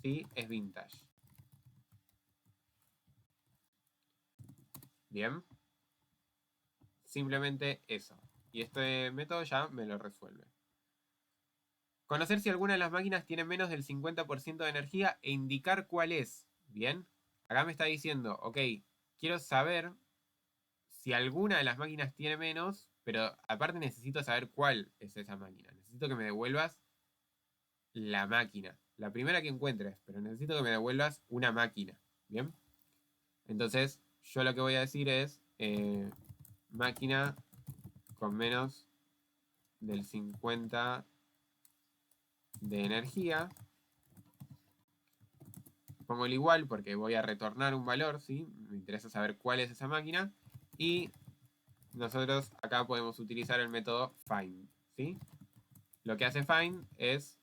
si es vintage. Bien. Simplemente eso. Y este método ya me lo resuelve. Conocer si alguna de las máquinas tiene menos del 50% de energía e indicar cuál es. Bien. Acá me está diciendo, ok, quiero saber si alguna de las máquinas tiene menos, pero aparte necesito saber cuál es esa máquina. Necesito que me devuelvas la máquina. La primera que encuentres, pero necesito que me devuelvas una máquina. Bien. Entonces, yo lo que voy a decir es máquina con menos del 50 de energía. Pongo el igual porque voy a retornar un valor, ¿sí? Me interesa saber cuál es esa máquina. Y nosotros acá podemos utilizar el método find, ¿sí? Lo que hace find es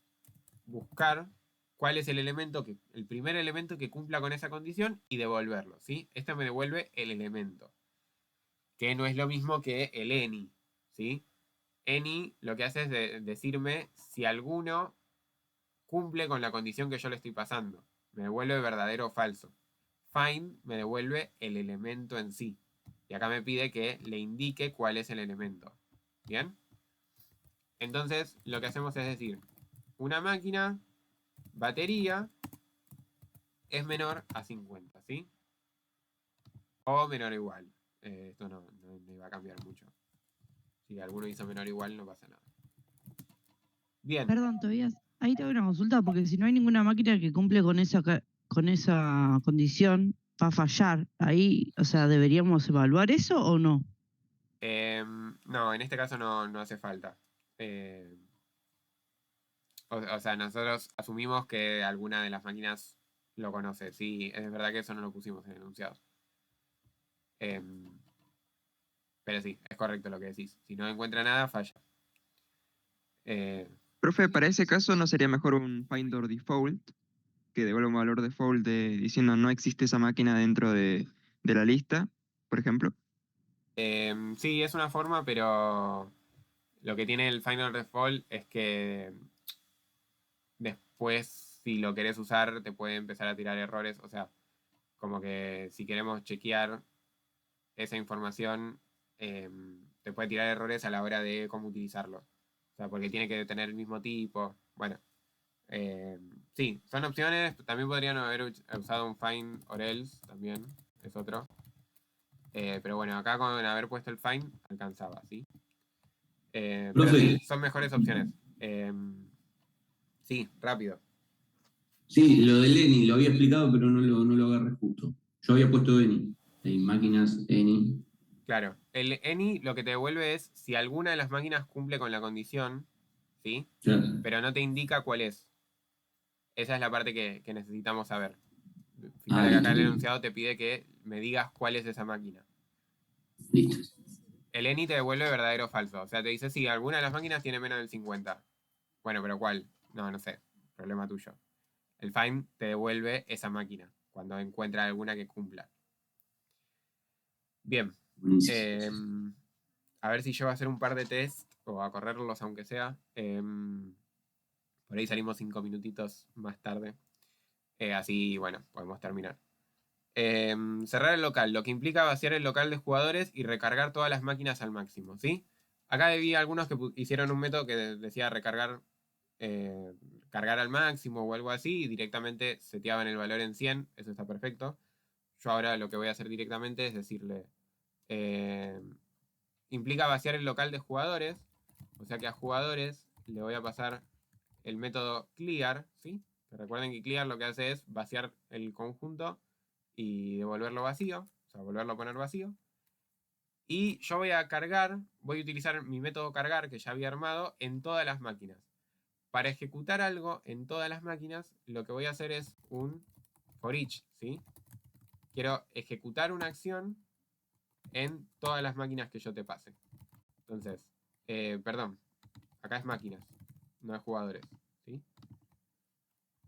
buscar cuál es el primer elemento que cumpla con esa condición y devolverlo, ¿sí? Esto me devuelve el elemento, que no es lo mismo que el any, ¿sí? Any lo que hace es decirme si alguno cumple con la condición que yo le estoy pasando. Me devuelve verdadero o falso. Find me devuelve el elemento en sí. Y acá me pide que le indique cuál es el elemento. ¿Bien? Entonces, lo que hacemos es decir, una máquina, batería, es menor a 50, ¿sí? O menor o igual. Esto no iba a cambiar mucho. Si alguno hizo menor o igual, no pasa nada. Bien. Perdón, Tobías, ahí te hago una consulta, porque si no hay ninguna máquina que cumple con esa condición, va a fallar. Ahí, o sea, ¿deberíamos evaluar eso o no? No, en este caso no hace falta. O sea, nosotros asumimos que alguna de las máquinas lo conoce. Sí, es verdad que eso no lo pusimos en el enunciado. Pero sí, es correcto lo que decís. Si no encuentra nada, falla. Profe, para ese caso, ¿no sería mejor un find or default que devuelva un valor default diciendo no existe esa máquina dentro de la lista, por ejemplo? Sí, es una forma, pero lo que tiene el final default es que después, si lo querés usar, te puede empezar a tirar errores. O sea, como que si queremos chequear esa información, te puede tirar errores a la hora de cómo utilizarlo. O sea, porque tiene que tener el mismo tipo. Bueno, sí, son opciones. También podrían haber usado un find or else, también es otro. Pero bueno, acá con haber puesto el find alcanzaba, ¿sí? Pero sí, son mejores opciones. Sí, rápido. Sí, lo de Lenny lo había explicado, pero no lo agarré justo. Yo había puesto Eni, en máquinas Eni. Claro, el any lo que te devuelve es si alguna de las máquinas cumple con la condición, ¿sí? Claro. Pero no te indica cuál es. Esa es la parte que necesitamos saber. Fíjate que acá el enunciado te pide que me digas cuál es esa máquina. Listo. El any te devuelve verdadero o falso. O sea, te dice si alguna de las máquinas tiene menos del 50. Bueno, pero ¿cuál? No sé. Problema tuyo. El find te devuelve esa máquina cuando encuentra alguna que cumpla. Bien. A ver si yo voy a hacer un par de test o a correrlos aunque sea. Por ahí salimos 5 minutitos más tarde. Así, bueno, podemos terminar. Cerrar el local, lo que implica vaciar el local de jugadores y recargar todas las máquinas al máximo, ¿sí? Acá vi algunos que hicieron un método que decía recargar, cargar al máximo o algo así, y directamente seteaban el valor en 100, eso está perfecto. Yo ahora lo que voy a hacer directamente es decirle, implica vaciar el local de jugadores, o sea que a jugadores le voy a pasar el método clear, ¿sí? Que recuerden que clear lo que hace es vaciar el conjunto y devolverlo vacío, o sea, volverlo a poner vacío. Y yo voy a cargar, voy a utilizar mi método cargar que ya había armado en todas las máquinas. Para ejecutar algo en todas las máquinas, lo que voy a hacer es un for each, ¿sí? Quiero ejecutar una acción en todas las máquinas que yo te pase. Entonces, perdón, acá es máquinas, no es jugadores, ¿sí?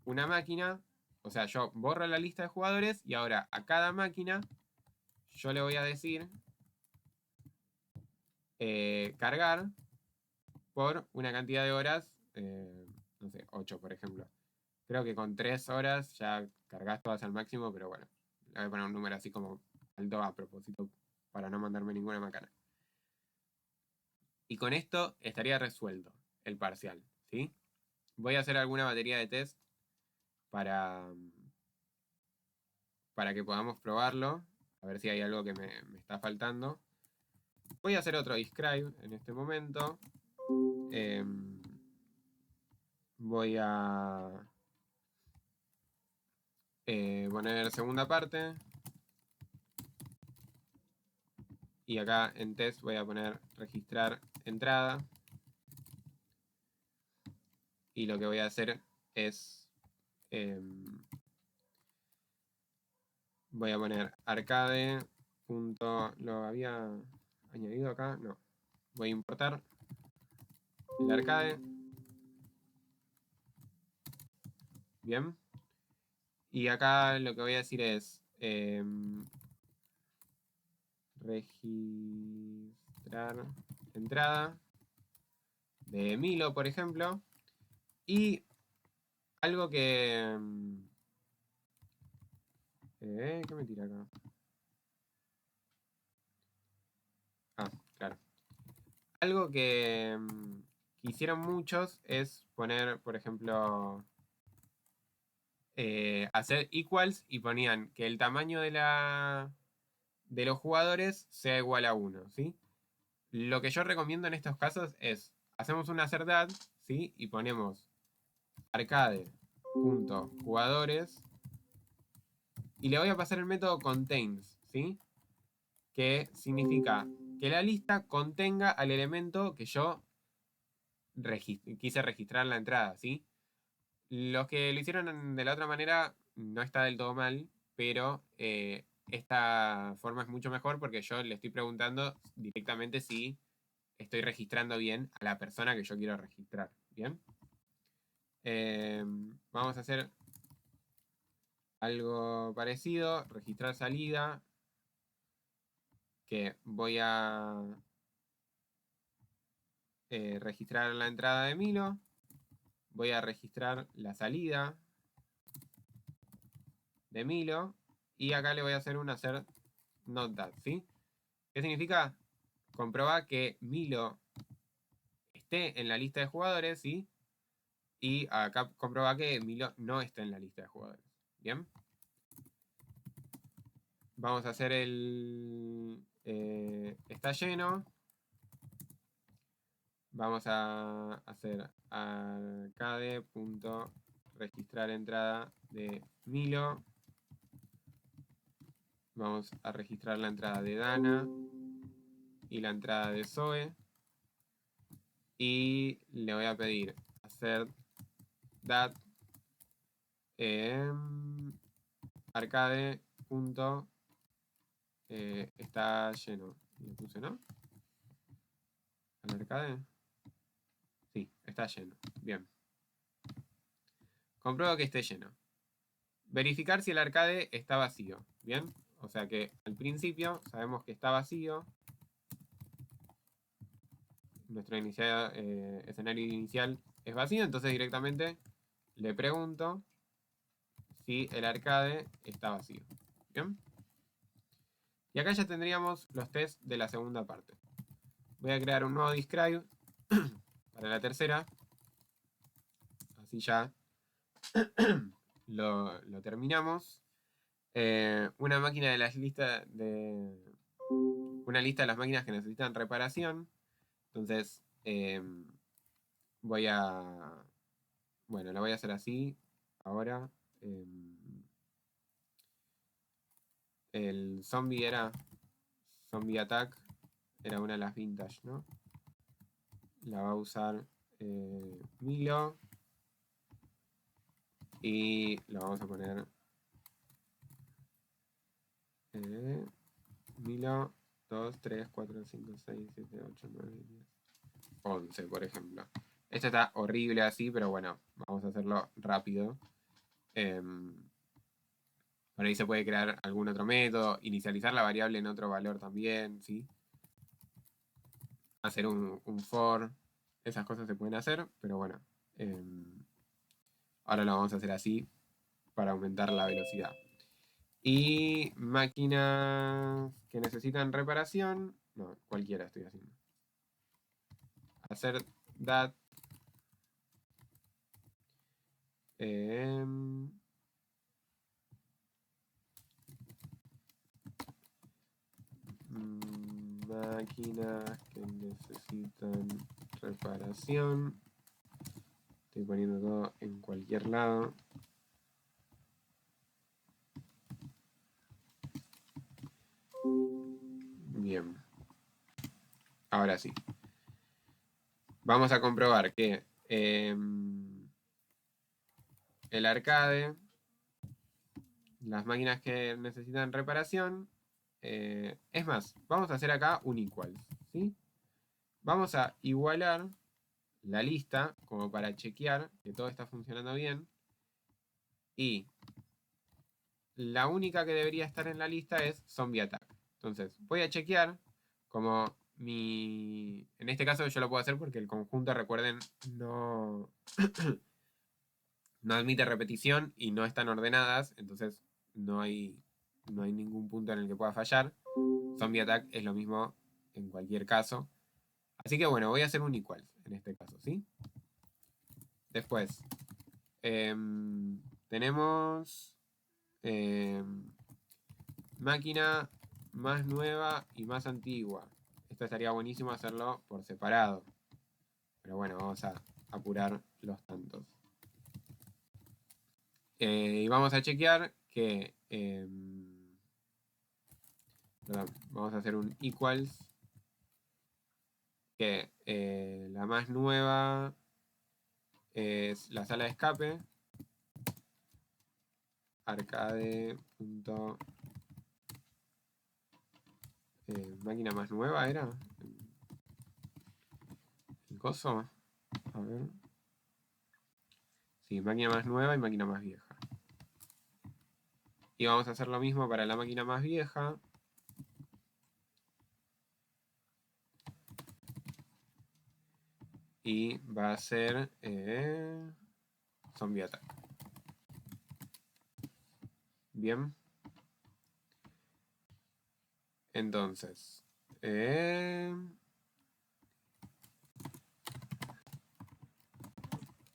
Una máquina, o sea, yo borro la lista de jugadores y ahora a cada máquina yo le voy a decir cargar por una cantidad de horas, no sé, 8 por ejemplo. Creo que con 3 horas ya cargas todas al máximo, pero bueno, le voy a poner un número así como alto a propósito para no mandarme ninguna macana. Y con esto estaría resuelto el parcial, ¿sí? Voy a hacer alguna batería de test para que podamos probarlo, a ver si hay algo que me está faltando. Voy a hacer otro describe en este momento. Voy a poner segunda parte. Y acá en test voy a poner registrar entrada. Y lo que voy a hacer es... voy a poner arcade. ¿Lo había añadido acá? No. Voy a importar el arcade. Bien. Y acá lo que voy a decir es registrar entrada de Milo, por ejemplo. Y algo que... ¿qué me tira acá? Ah, claro. Algo que hicieron muchos es poner, por ejemplo, hacer equals y ponían que el tamaño de los jugadores sea igual a 1, ¿sí? Lo que yo recomiendo en estos casos es, hacemos una cerdad, ¿sí? Y ponemos arcade.jugadores y le voy a pasar el método contains, ¿sí? Que significa que la lista contenga al elemento que yo quise registrar en la entrada, ¿sí? Los que lo hicieron de la otra manera no está del todo mal, pero esta forma es mucho mejor porque yo le estoy preguntando directamente si estoy registrando bien a la persona que yo quiero registrar. ¿Bien? Vamos a hacer algo parecido, registrar salida, que voy a registrar la entrada de Milo, voy a registrar la salida de Milo, y acá le voy a hacer un hacer not that, ¿sí? ¿Qué significa? Comprobar que Milo esté en la lista de jugadores, ¿sí? Y acá comprobar que Milo no esté en la lista de jugadores. ¿Bien? Vamos a hacer el... está lleno. Vamos a hacer arcade.registrar entrada de Milo. Vamos a registrar la entrada de Dana y la entrada de Zoe. Y le voy a pedir hacer that arcade. Está lleno. ¿Le puse, no? ¿Al arcade? Sí, está lleno. Bien. Compruebo que esté lleno. Verificar si el arcade está vacío. Bien. O sea que al principio sabemos que está vacío. Nuestro escenario inicial es vacío. Entonces directamente le pregunto si el arcade está vacío. Bien. Y acá ya tendríamos los tests de la segunda parte. Voy a crear un nuevo describe para la tercera. Así ya lo terminamos. Una máquina de las listas de... Una lista de las máquinas que necesitan reparación. Entonces voy a... Bueno, la voy a hacer así. Ahora... el zombie era zombie attack, era una de las vintage, ¿no? La va a usar Milo. Y lo vamos a poner Milo 2, 3, 4, 5, 6, 7, 8, 9, 10, 11, por ejemplo. Esto está horrible así, pero bueno, vamos a hacerlo rápido. Por ahí se puede crear algún otro método, inicializar la variable en otro valor también, ¿sí? Hacer un for, esas cosas se pueden hacer, pero bueno. Ahora lo vamos a hacer así para aumentar la velocidad. Y máquinas que necesitan reparación. No, cualquiera estoy haciendo. Hacer that. Máquinas que necesitan reparación. Estoy poniendo todo en cualquier lado. Bien. Ahora sí. Vamos a comprobar que el arcade, las máquinas que necesitan reparación, es más, vamos a hacer acá un equals, ¿sí? Vamos a igualar la lista como para chequear que todo está funcionando bien. Y la única que debería estar en la lista es Zombie Attack. Entonces, voy a chequear como mi... En este caso yo lo puedo hacer porque el conjunto, recuerden, no... no admite repetición y no están ordenadas. Entonces, no hay ningún punto en el que pueda fallar. Zombie Attack es lo mismo en cualquier caso. Así que bueno, voy a hacer un equals en este caso, ¿sí? Después, tenemos máquina más nueva y más antigua. Esto estaría buenísimo hacerlo por separado. Pero bueno, vamos a apurar los tantos. Y vamos a chequear que... perdón, vamos a hacer un equals. Que la más nueva es la sala de escape. Arcade. Máquina más nueva era. ¿El coso? A ver. Sí, máquina más nueva y máquina más vieja. Y vamos a hacer lo mismo para la máquina más vieja. Y va a ser Zombie Attack. Bien. Entonces.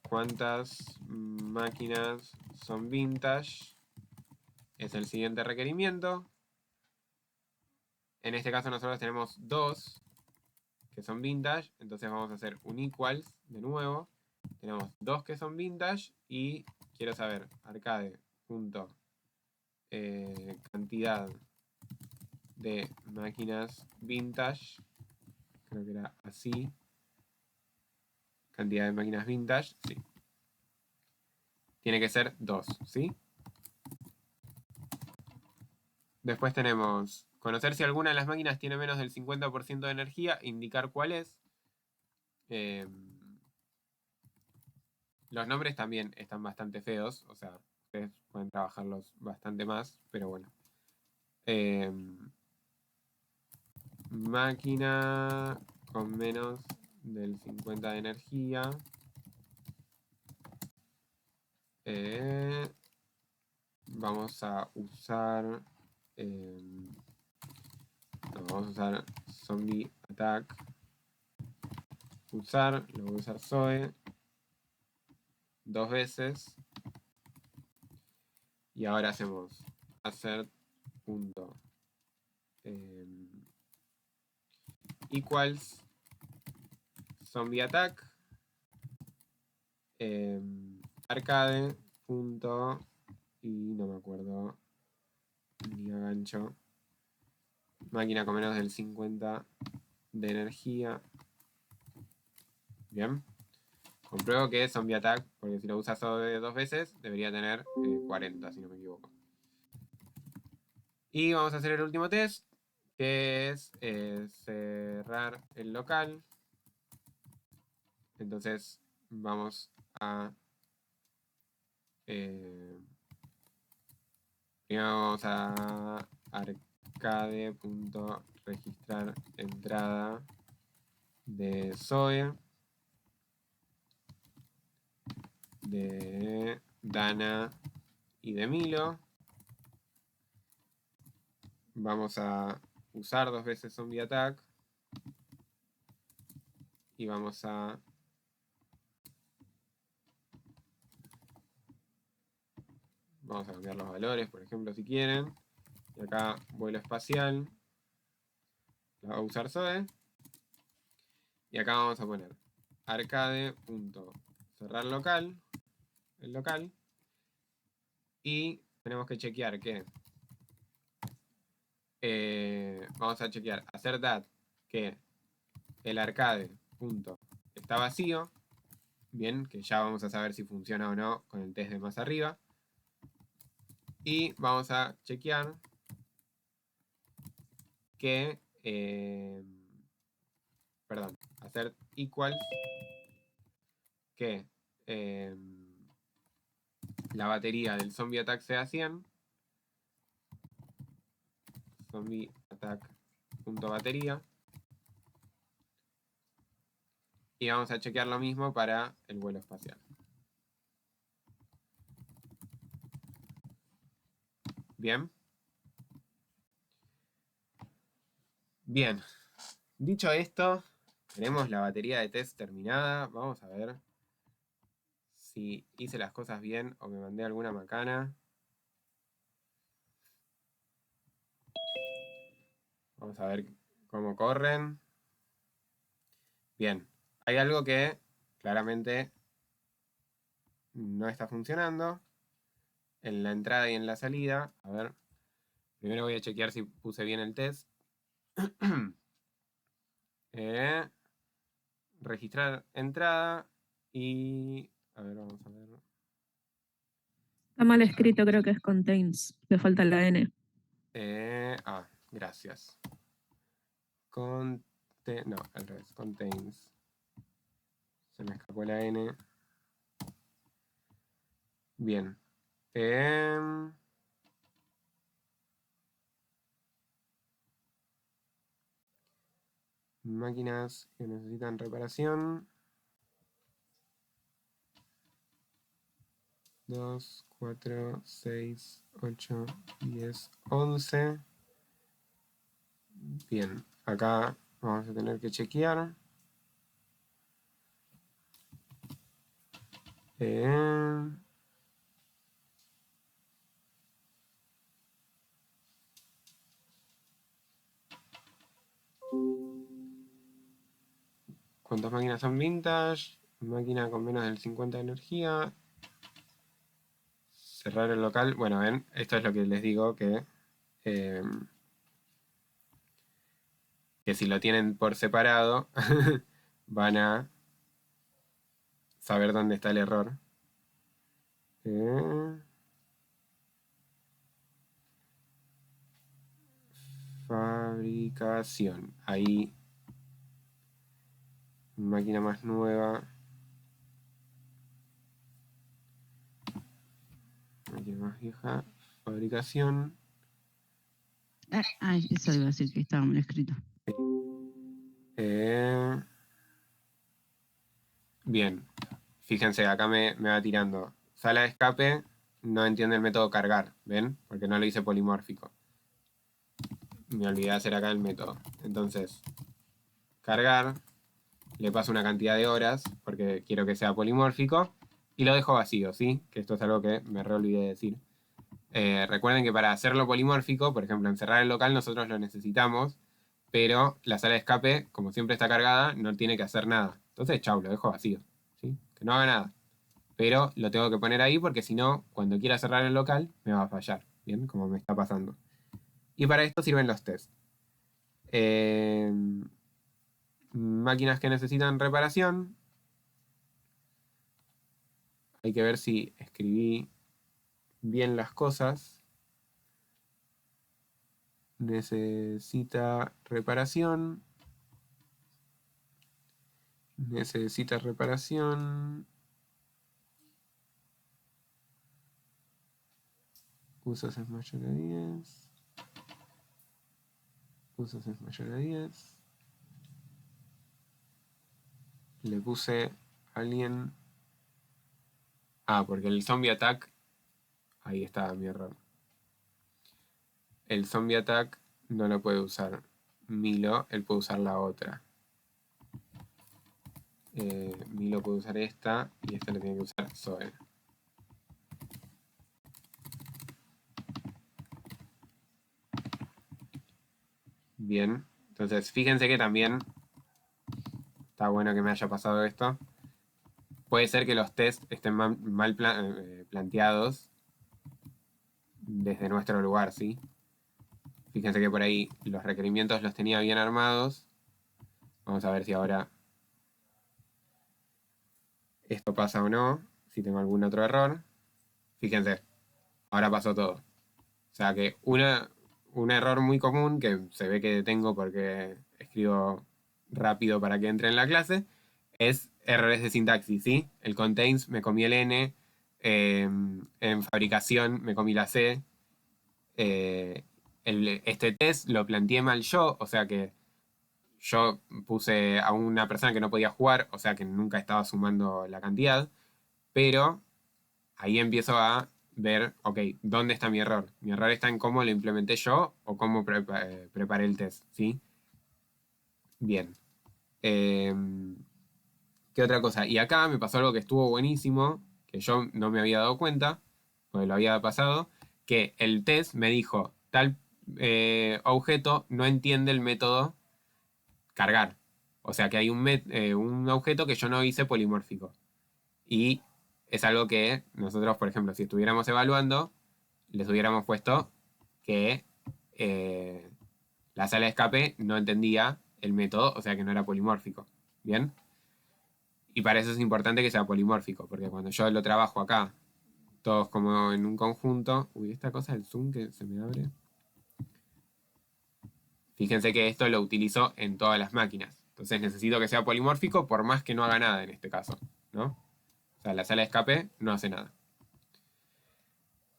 ¿Cuántas máquinas son vintage? Es el siguiente requerimiento. En este caso nosotros tenemos 2 que son vintage. Entonces vamos a hacer un equals de nuevo. Tenemos 2 que son vintage y quiero saber arcade. Cantidad de máquinas vintage. Creo que era así. Cantidad de máquinas vintage. Sí. Tiene que ser 2, ¿sí? Después tenemos conocer si alguna de las máquinas tiene menos del 50% de energía, indicar cuál es. Los nombres también están bastante feos, o sea, ustedes pueden trabajarlos bastante más, pero bueno. Máquina con menos del 50 de energía. Vamos a usar... vamos a usar Zombie Attack. Usar, lo voy a usar Zoe 2 veces. Y ahora hacemos hacer punto equals Zombie Attack arcade punto y no me acuerdo diagonal ancho. Máquina con menos del 50 de energía. Bien. Compruebo que es Zombie Attack, porque si lo usas solo 2 veces, debería tener 40, si no me equivoco. Y vamos a hacer el último test, que es cerrar el local. Entonces vamos a... primero vamos a arcade.registrar entrada de Zoe, de Dana y de Milo. Vamos a usar 2 veces Zombie Attack. Y vamos a... Vamos a cambiar los valores, por ejemplo, si quieren. Y acá vuelo espacial. La va a usar Zoe. Y acá vamos a poner arcade.cerrar local. El local. Y tenemos que chequear que... vamos a chequear, hacer dat que el arcade está vacío. Bien, que ya vamos a saber si funciona o no con el test de más arriba. Y vamos a chequear que... perdón, hacer equals que la batería del Zombie Attack sea 100. Zombie Attack.batería. Y vamos a chequear lo mismo para el vuelo espacial. Bien. Bien. Dicho esto, tenemos la batería de test terminada. Vamos a ver si hice las cosas bien o me mandé alguna macana. Vamos a ver cómo corren. Bien. Hay algo que claramente no está funcionando en la entrada y en la salida. A ver. Primero voy a chequear si puse bien el test. Registrar entrada y... A ver, vamos a ver. Está mal escrito, creo que es contains. Le falta la N. Gracias. No, al revés. Contains. Se me escapó la N. Bien. Máquinas que necesitan reparación. 2, 4, 6, 8, 10, 11. Bien, acá vamos a tener que chequear. ¿Cuántas máquinas son vintage? Máquina con menos del 50 de energía. Cerrar el local. Bueno, ven, esto es lo que les digo que si lo tienen por separado van a saber dónde está el error. Fabricación. Ahí. Máquina más nueva. Máquina más vieja. Fabricación. Eso iba a decir que estaba mal escrito. Bien. Fíjense, acá me va tirando. Sala de escape no entiende el método cargar. ¿Ven? Porque no lo hice polimórfico. Me olvidé de hacer acá el método. Entonces, cargar. Le paso una cantidad de horas porque quiero que sea polimórfico. Y lo dejo vacío, ¿sí? Que esto es algo que me re olvidé de decir. Recuerden que para hacerlo polimórfico, por ejemplo, encerrar el local, nosotros lo necesitamos. Pero la sala de escape, como siempre está cargada, no tiene que hacer nada. Entonces, chau, lo dejo vacío. ¿Sí? Que no haga nada. Pero lo tengo que poner ahí porque si no, cuando quiera cerrar el local, me va a fallar. ¿Bien? Como me está pasando. Y para esto sirven los tests. Máquinas que necesitan reparación. Hay que ver si escribí bien las cosas. Necesita reparación. Necesita reparación. Usos es mayor a 10. Usos es mayor a 10. Le puse alien. Ah, porque el zombie attack. Ahí está mi error. El zombie attack no lo puede usar Milo, él puede usar la otra. Milo puede usar esta y esta le tiene que usar Zoe. Bien, entonces fíjense que también está bueno que me haya pasado esto. Puede ser que los tests estén mal planteados desde nuestro lugar, ¿sí? Fíjense que por ahí los requerimientos los tenía bien armados. Vamos a ver si ahora esto pasa o no, si tengo algún otro error. Fíjense, ahora pasó todo. O sea que un error muy común que se ve que tengo porque escribo rápido para que entre en la clase es errores de sintaxis, ¿sí? El contains me comí el N, en fabricación me comí la C. Este test lo planteé mal yo, o sea que yo puse a una persona que no podía jugar, o sea que nunca estaba sumando la cantidad, pero ahí empiezo a ver, ok, ¿dónde está mi error? Mi error está en cómo lo implementé yo o cómo preparé el test, ¿sí? Bien. ¿Qué otra cosa? Y acá me pasó algo que estuvo buenísimo, que yo no me había dado cuenta, porque lo había pasado, que el test me dijo, tal objeto no entiende el método cargar. O sea que hay un objeto que yo no hice polimórfico. Y es algo que nosotros, por ejemplo, si estuviéramos evaluando, les hubiéramos puesto que la sala de escape no entendía el método, o sea que no era polimórfico. ¿Bien? Y para eso es importante que sea polimórfico, porque cuando yo lo trabajo acá, todos como en un conjunto... Uy, esta cosa del zoom que se me abre. Fíjense que esto lo utilizo en todas las máquinas. Entonces necesito que sea polimórfico por más que no haga nada en este caso, ¿no? O sea, la sala de escape no hace nada.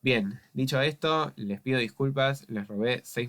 Bien, dicho esto, les pido disculpas, les robé 6